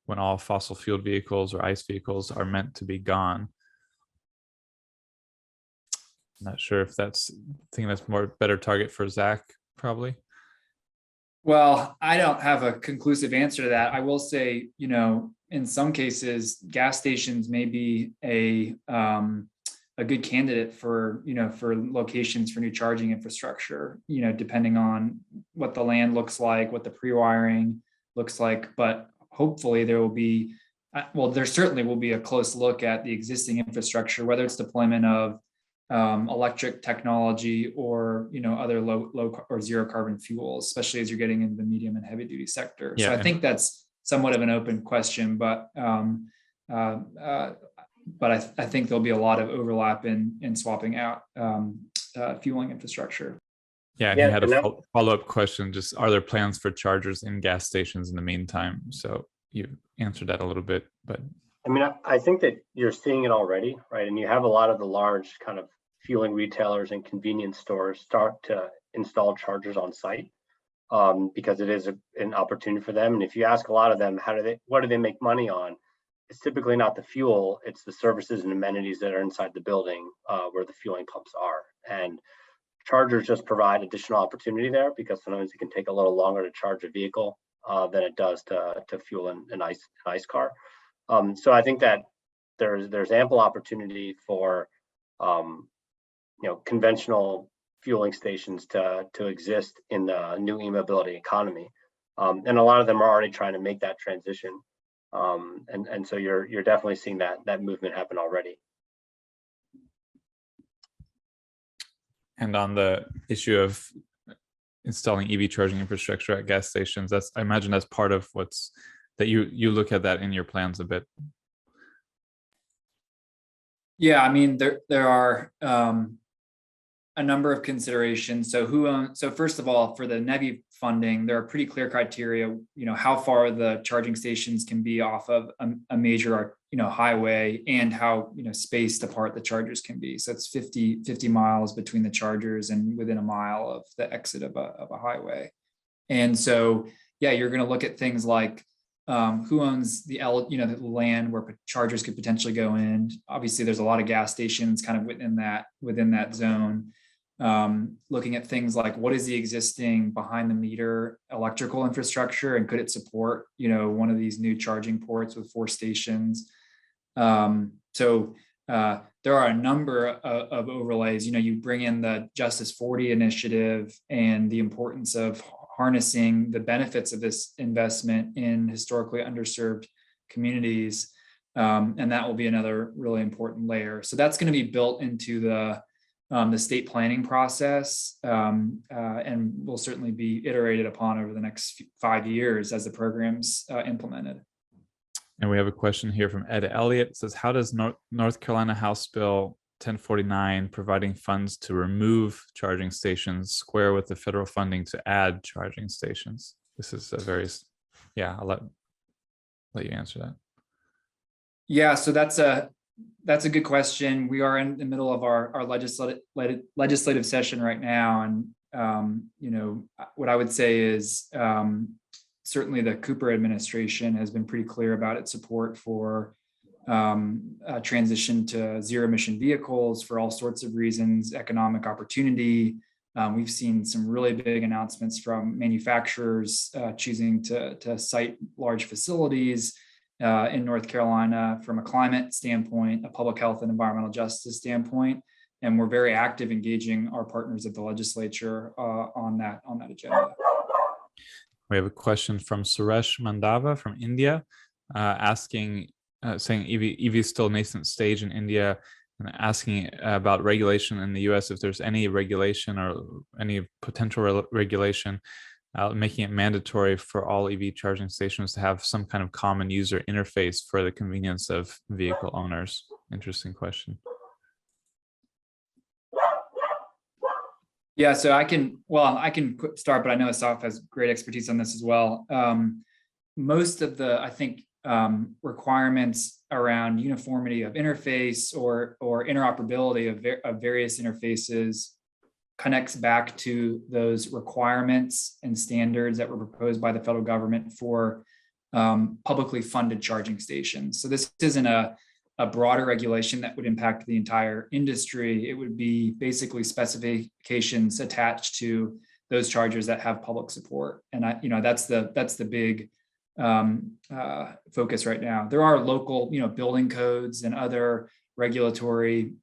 when all fossil fuel vehicles or ICE vehicles are meant to be gone? Not sure if I think that's better target for Zach, probably. Well, I don't have a conclusive answer to that. I will say, in some cases, gas stations may be a good candidate for, for locations for new charging infrastructure, depending on what the land looks like, what the pre-wiring looks like. But hopefully there will be, there certainly will be a close look at the existing infrastructure, whether it's deployment of electric technology or other low or zero carbon fuels, especially as you're getting into the medium and heavy duty sector. Yeah, so I think that's somewhat of an open question, but I think there'll be a lot of overlap in swapping out fueling infrastructure. Yeah, and he had a follow-up question, just are there plans for chargers in gas stations in the meantime? So you answered that a little bit, but I mean, I think that you're seeing it already, right? And you have a lot of the large kind of fueling retailers and convenience stores start to install chargers on site because it is an opportunity for them. And if you ask a lot of them, what do they make money on? It's typically not the fuel, it's the services and amenities that are inside the building where the fueling pumps are. And chargers just provide additional opportunity there because sometimes it can take a little longer to charge a vehicle than it does to fuel an ICE car. So I think that there's ample opportunity for conventional fueling stations to exist in the new e-mobility economy, and a lot of them are already trying to make that transition. And so you're definitely seeing that movement happen already. And on the issue of installing EV charging infrastructure at gas stations, I imagine that's part of that you look at that in your plans a bit. Yeah, I mean, there are a number of considerations. So first of all, for the NEVI funding, there are pretty clear criteria, how far the charging stations can be off of a major, highway, and how, spaced apart the chargers can be. So it's 50 miles between the chargers and within a mile of the exit of a highway. And so, yeah, you're going to look at things like who owns the land where chargers could potentially go in. Obviously, there's a lot of gas stations kind of within that zone. Looking at things like what is the existing behind the meter electrical infrastructure, and could it support one of these new charging ports with 4 stations? So there are a number of overlays. You bring in the Justice 40 initiative and the importance of harnessing the benefits of this investment in historically underserved communities. And that will be another really important layer. So that's going to be built into the state planning process, and will certainly be iterated upon over the next 5 years as the program's implemented. And we have a question here from Ed Elliott. It says, how does North Carolina House Bill 1049 providing funds to remove charging stations square with the federal funding to add charging stations? This is I'll let you answer that. Yeah, so that's a good question. We are in the middle of our legislative session right now, and what I would say is certainly the Cooper administration has been pretty clear about its support for a transition to zero emission vehicles for all sorts of reasons, economic opportunity. We've seen some really big announcements from manufacturers choosing to site large facilities in North Carolina from a climate standpoint, a public health and environmental justice standpoint. And we're very active engaging our partners at the legislature on that agenda. We have a question from Suresh Mandava from India, saying EV is still nascent stage in India, and asking about regulation in the US, if there's any regulation or any potential regulation making it mandatory for all EV charging stations to have some kind of common user interface for the convenience of vehicle owners? Interesting question. Yeah, so I can start, but I know Asaf has great expertise on this as well. Most of the, I think, requirements around uniformity of interface or interoperability of various interfaces connects back to those requirements and standards that were proposed by the federal government for publicly funded charging stations. So this isn't a broader regulation that would impact the entire industry. It would be basically specifications attached to those chargers that have public support. And that's the big focus right now. There are local, building codes and other regulatory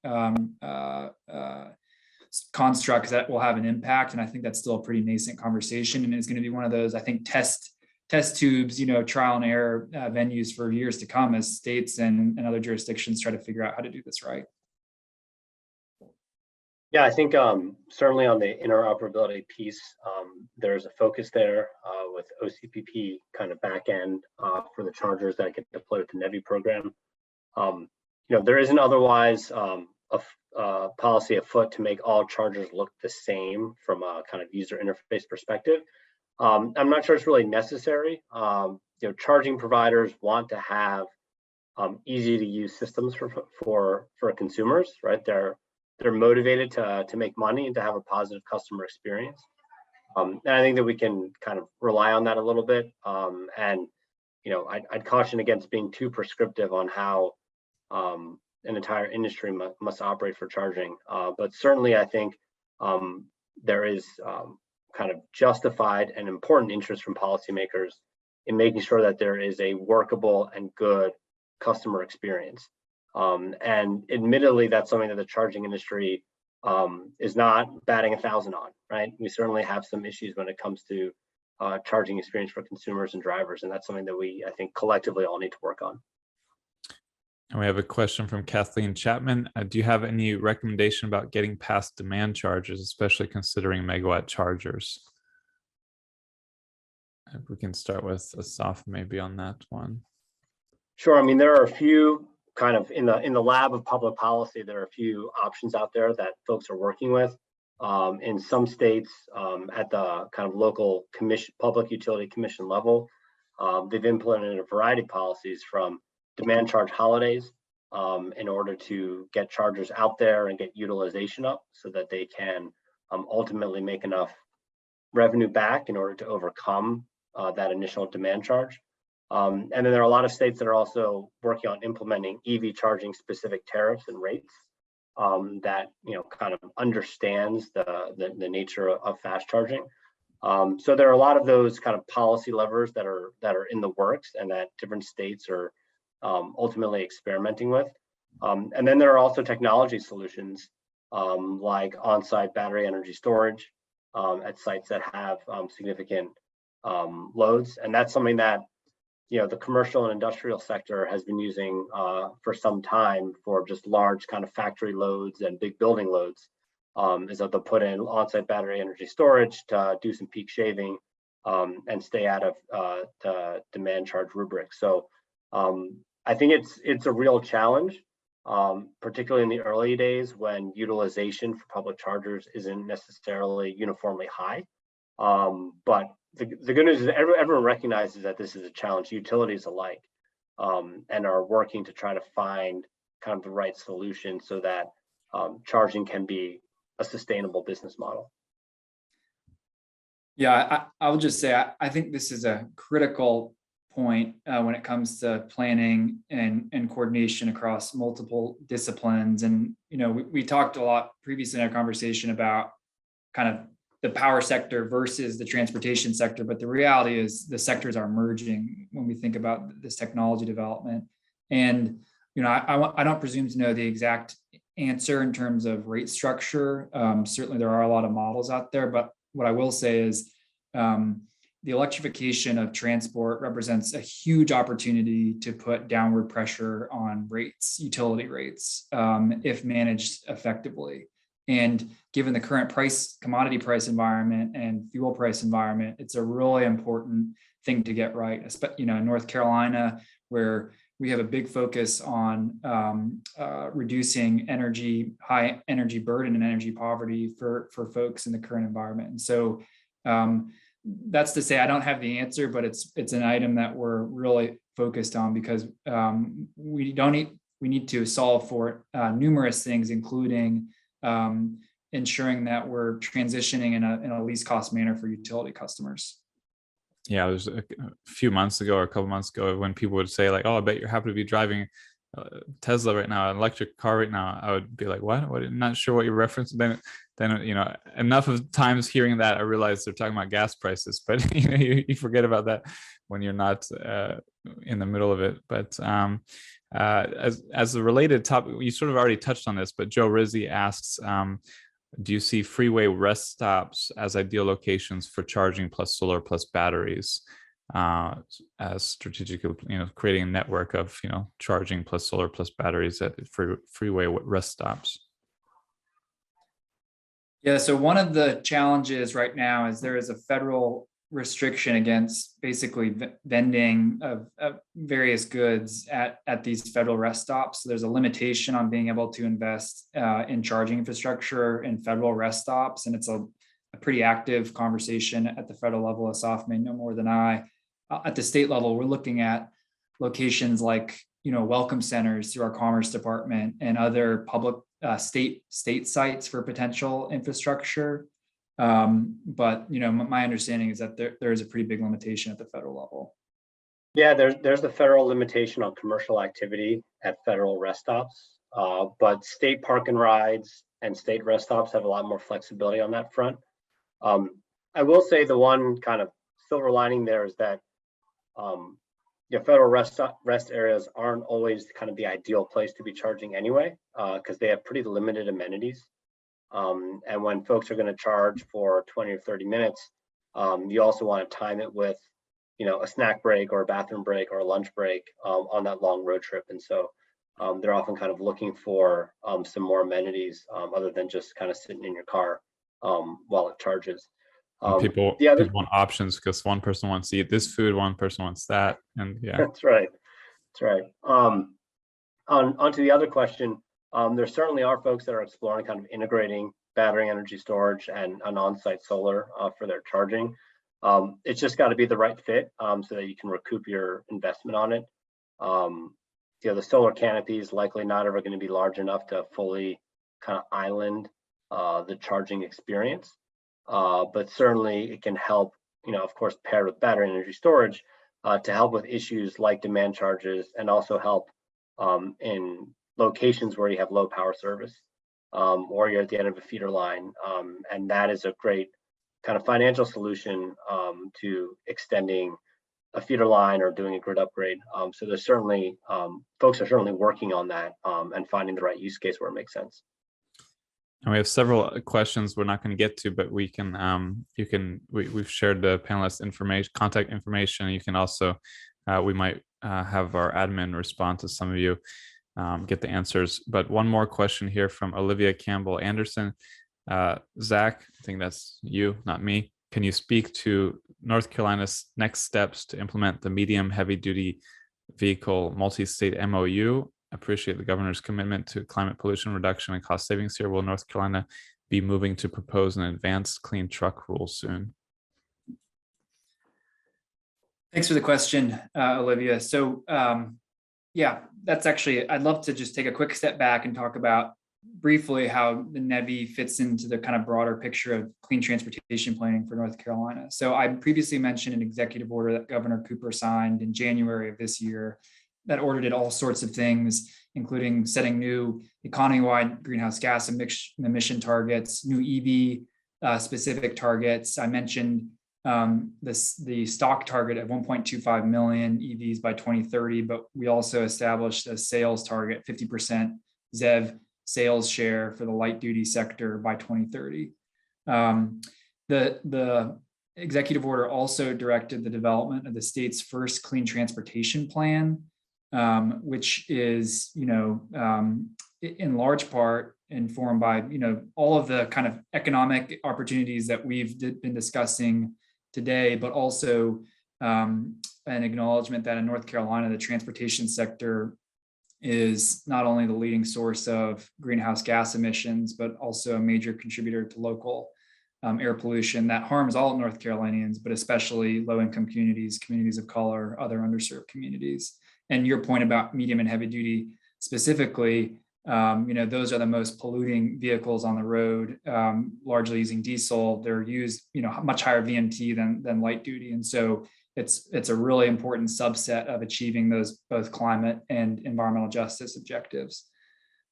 constructs that will have an impact. And I think that's still a pretty nascent conversation. And it's going to be one of those, I think, test tubes, trial and error venues for years to come as states and other jurisdictions try to figure out how to do this right. Yeah, I think certainly on the interoperability piece, there's a focus there with OCPP kind of back end for the chargers that get deployed with the NEVI program. There isn't otherwise a policy afoot to make all chargers look the same from a kind of user interface perspective. I'm not sure it's really necessary. Charging providers want to have easy to use systems for consumers, right? They're motivated to make money and to have a positive customer experience. And I think that we can kind of rely on that a little bit. And I'd caution against being too prescriptive on how an entire industry must operate for charging. But certainly, I think there is kind of justified and important interest from policymakers in making sure that there is a workable and good customer experience. And admittedly, that's something that the charging industry is not batting 1,000 on, right? We certainly have some issues when it comes to charging experience for consumers and drivers, and that's something that we, I think, collectively all need to work on. And we have a question from Kathleen Chapman. Do you have any recommendation about getting past demand charges, especially considering megawatt chargers? If we can start with Asaf maybe on that one. Sure. I mean, there are a few kind of in the lab of public policy, there are a few options out there that folks are working with. In some states, at the kind of local commission, public utility commission level, they've implemented a variety of policies from demand charge holidays in order to get chargers out there and get utilization up so that they can ultimately make enough revenue back in order to overcome that initial demand charge. And then there are a lot of states that are also working on implementing EV charging specific tariffs and rates that kind of understands the nature of fast charging. So there are a lot of those kind of policy levers that are in the works and that different states are ultimately experimenting with. And then there are also technology solutions like on-site battery energy storage at sites that have significant loads. And that's something that the commercial and industrial sector has been using for some time for just large kind of factory loads and big building loads, is that they'll put in on-site battery energy storage to do some peak shaving and stay out of the demand charge rubric. So I think it's a real challenge, particularly in the early days when utilization for public chargers isn't necessarily uniformly high. But the good news is everyone recognizes that this is a challenge, utilities alike, and are working to try to find kind of the right solution so that charging can be a sustainable business model. Yeah, I will just say, I think this is a critical point when it comes to planning and coordination across multiple disciplines. And, we talked a lot previously in our conversation about kind of the power sector versus the transportation sector, but the reality is the sectors are merging when we think about this technology development. And I don't presume to know the exact answer in terms of rate structure. Certainly there are a lot of models out there, but what I will say is the electrification of transport represents a huge opportunity to put downward pressure on rates, utility rates, if managed effectively. And given the current commodity price environment and fuel price environment, it's a really important thing to get right. In North Carolina, where we have a big focus on reducing high energy burden and energy poverty for folks in the current environment. And so that's to say, I don't have the answer, but it's an item that we're really focused on, because we need to solve for numerous things, including ensuring that we're transitioning in a least cost manner for utility customers. Yeah, there's a few months ago or a couple months ago when people would say like, "Oh, I bet you're happy to be driving Tesla right now, an electric car right now." I would be like, "What? I'm not sure what you're referencing." Then enough of times hearing that, I realized they're talking about gas prices, but you forget about that when you're not in the middle of it. But as a related topic, you sort of already touched on this, but Joe Rizzi asks, do you see freeway rest stops as ideal locations for charging plus solar plus batteries, as strategically, creating a network of, charging plus solar plus batteries at freeway rest stops? Yeah, so one of the challenges right now is there is a federal restriction against basically vending of various goods at these federal rest stops. So there's a limitation on being able to invest in charging infrastructure in federal rest stops. And it's a pretty active conversation at the federal level. Asaf may know more than I. At the state level, we're looking at locations like, welcome centers through our Commerce Department and other public state sites for potential infrastructure. But my understanding is that there is a pretty big limitation at the federal level. Yeah, there's a federal limitation on commercial activity at federal rest stops, but state park and rides and state rest stops have a lot more flexibility on that front. I will say the one kind of silver lining there is that federal rest areas aren't always kind of the ideal place to be charging anyway, because they have pretty limited amenities. And when folks are going to charge for 20 or 30 minutes, you also want to time it with, a snack break or a bathroom break or a lunch break on that long road trip. And so they're often kind of looking for some more amenities other than just kind of sitting in your car while it charges. People want options because one person wants to eat this food, one person wants that, and yeah. That's right. On to the other question. There certainly are folks that are exploring kind of integrating battery energy storage and an on-site solar for their charging. It's just got to be the right fit so that you can recoup your investment on it. The solar canopy is likely not ever going to be large enough to fully kind of island the charging experience, but certainly it can help, of course, paired with battery energy storage to help with issues like demand charges and also help in locations where you have low power service or you're at the end of a feeder line. And that is a great kind of financial solution to extending a feeder line or doing a grid upgrade. So there's certainly, folks are certainly working on that and finding the right use case where it makes sense. And we have several questions we're not going to get to, but we can, we've shared the panelist contact information. You can also, we might have our admin respond to some of you, get the answers. But one more question here from Olivia Campbell Anderson. Zach, I think that's you, not me. Can you speak to North Carolina's next steps to implement the medium heavy duty vehicle multi-state MOU? Appreciate the governor's commitment to climate pollution reduction and cost savings here. Will North Carolina be moving to propose an advanced clean truck rule soon? Thanks for the question, Olivia. So yeah, that's actually, I'd love to just take a quick step back and talk about briefly how the NEVI fits into the kind of broader picture of clean transportation planning for North Carolina. So I previously mentioned an executive order that Governor Cooper signed in January of this year that ordered did all sorts of things, including setting new economy-wide greenhouse gas emission targets, new EV specific targets. I mentioned the stock target of 1.25 million EVs by 2030, but we also established a sales target, 50% ZEV sales share for the light duty sector by 2030. The executive order also directed the development of the state's first clean transportation plan, which is, in large part, informed by, all of the kind of economic opportunities that we've been discussing today, but also an acknowledgement that in North Carolina, the transportation sector is not only the leading source of greenhouse gas emissions, but also a major contributor to local air pollution that harms all North Carolinians, but especially low-income communities, communities of color, other underserved communities. And your point about medium and heavy duty specifically, those are the most polluting vehicles on the road, largely using diesel. They're used, much higher VMT than light duty. And so it's a really important subset of achieving those both climate and environmental justice objectives.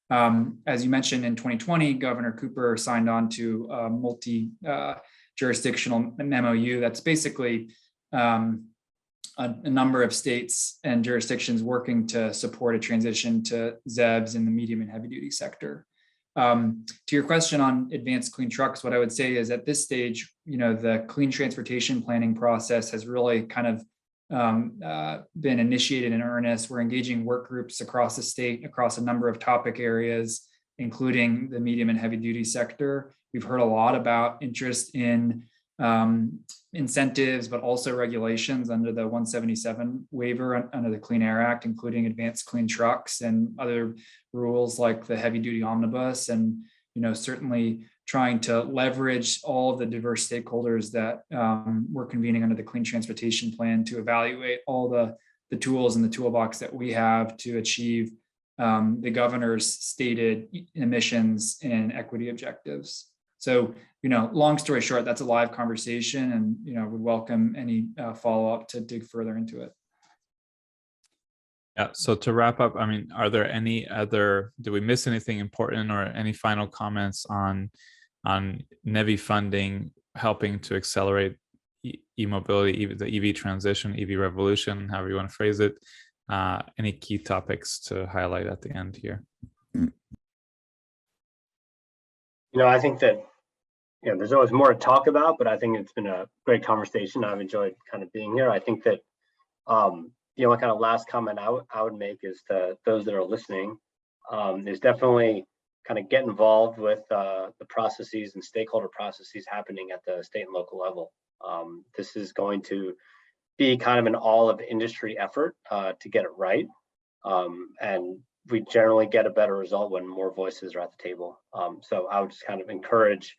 As you mentioned, in 2020, Governor Cooper signed on to a multi-jurisdictional MOU that's basically a number of states and jurisdictions working to support a transition to ZEBs in the medium and heavy duty sector. To your question on advanced clean trucks, what I would say is at this stage, the clean transportation planning process has really kind of been initiated in earnest. We're engaging work groups across the state, across a number of topic areas, including the medium and heavy duty sector. We've heard a lot about interest in incentives, but also regulations under the 177 waiver under the Clean Air Act, including advanced clean trucks and other rules like the heavy duty omnibus, and certainly trying to leverage all of the diverse stakeholders that we're convening under the Clean Transportation Plan to evaluate all the tools in the toolbox that we have to achieve the governor's stated emissions and equity objectives. So, long story short, that's a live conversation, and would welcome any follow-up to dig further into it. Yeah. So to wrap up, are there any other? Did we miss anything important, or any final comments on NEVI funding helping to accelerate e-mobility, the EV transition, EV revolution, however you want to phrase it? Any key topics to highlight at the end here? I think that there's always more to talk about, but I think it's been a great conversation. I've enjoyed kind of being here. I think that one kind of last comment I would make is to those that are listening, is definitely kind of get involved with the processes and stakeholder processes happening at the state and local level. This is going to be kind of an all of industry effort to get it right. And we generally get a better result when more voices are at the table. So I would just kind of encourage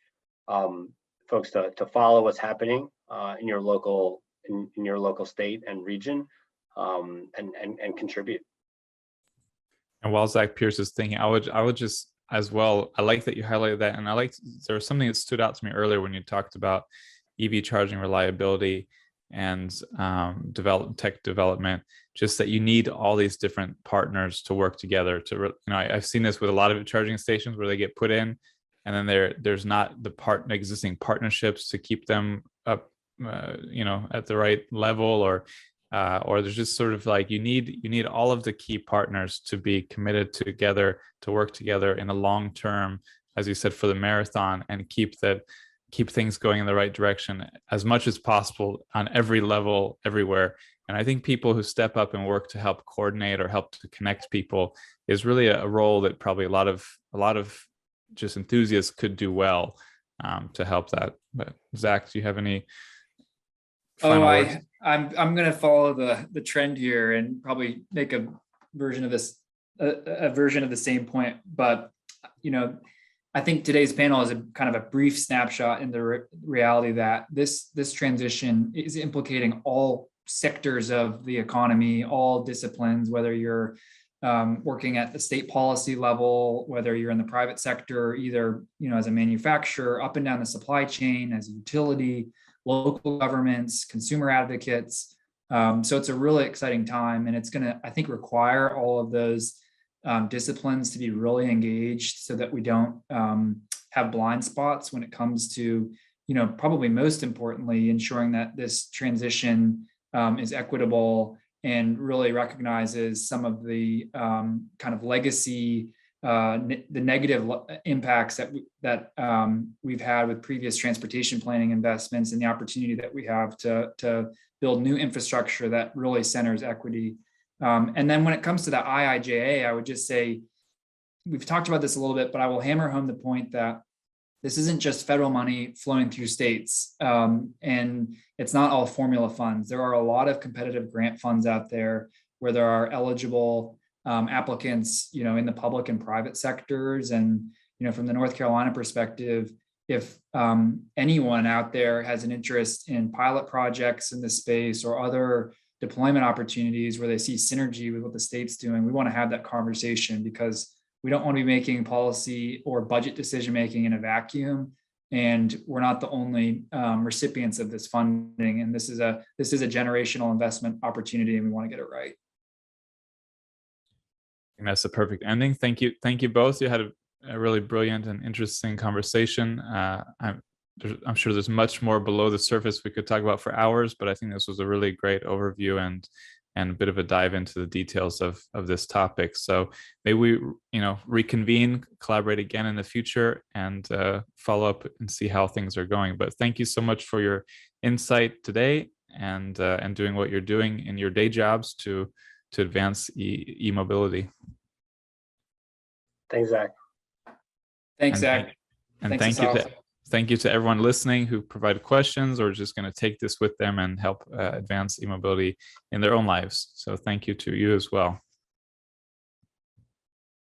folks to follow what's happening in your local state and region, and contribute. And while Zach Pierce is thinking, I would just as well, I like that you highlighted that, and there was something that stood out to me earlier when you talked about EV charging reliability and tech development, just that you need all these different partners to work together to, I've seen this with a lot of charging stations where they get put in, and then there's not the existing partnerships to keep them up, at the right level, or there's just sort of like you need all of the key partners to be committed together, to work together in the long term, as you said, for the marathon, and keep things going in the right direction as much as possible on every level, everywhere. And I think people who step up and work to help coordinate or help to connect people is really a role that probably a lot of just enthusiasts could do well to help that. But Zach, do you have any final words? I'm going to follow the trend here and probably make a version of this, a version of the same point. But I think today's panel is a kind of a brief snapshot in the reality that this transition is implicating all sectors of the economy, all disciplines, whether you're working at the state policy level, whether you're in the private sector, either as a manufacturer, up and down the supply chain, as a utility, local governments, consumer advocates. So it's a really exciting time, and it's going to, I think, require all of those disciplines to be really engaged so that we don't have blind spots when it comes to, probably most importantly, ensuring that this transition is equitable and really recognizes some of the kind of legacy, the negative impacts that we've had with previous transportation planning investments, and the opportunity that we have to build new infrastructure that really centers equity. And then when it comes to the IIJA, I would just say, we've talked about this a little bit, but I will hammer home the point that this isn't just federal money flowing through states, and it's not all formula funds. There are a lot of competitive grant funds out there where there are eligible applicants, in the public and private sectors. And, from the North Carolina perspective, if anyone out there has an interest in pilot projects in this space or other deployment opportunities where they see synergy with what the state's doing, we want to have that conversation, because we don't want to be making policy or budget decision-making in a vacuum. And we're not the only recipients of this funding. And this is a generational investment opportunity, and we want to get it right. And that's a perfect ending. Thank you both. You had a really brilliant and interesting conversation. I'm sure there's much more below the surface we could talk about for hours, but I think this was a really great overview and a bit of a dive into the details of this topic. So maybe we reconvene, collaborate again in the future, and follow up and see how things are going. But thank you so much for your insight today, and doing what you're doing in your day jobs to advance e-mobility. Thanks, Zach. Thanks, Zach. And thank you to everyone listening who provided questions or just going to take this with them and help advance e-mobility in their own lives. So thank you to you as well.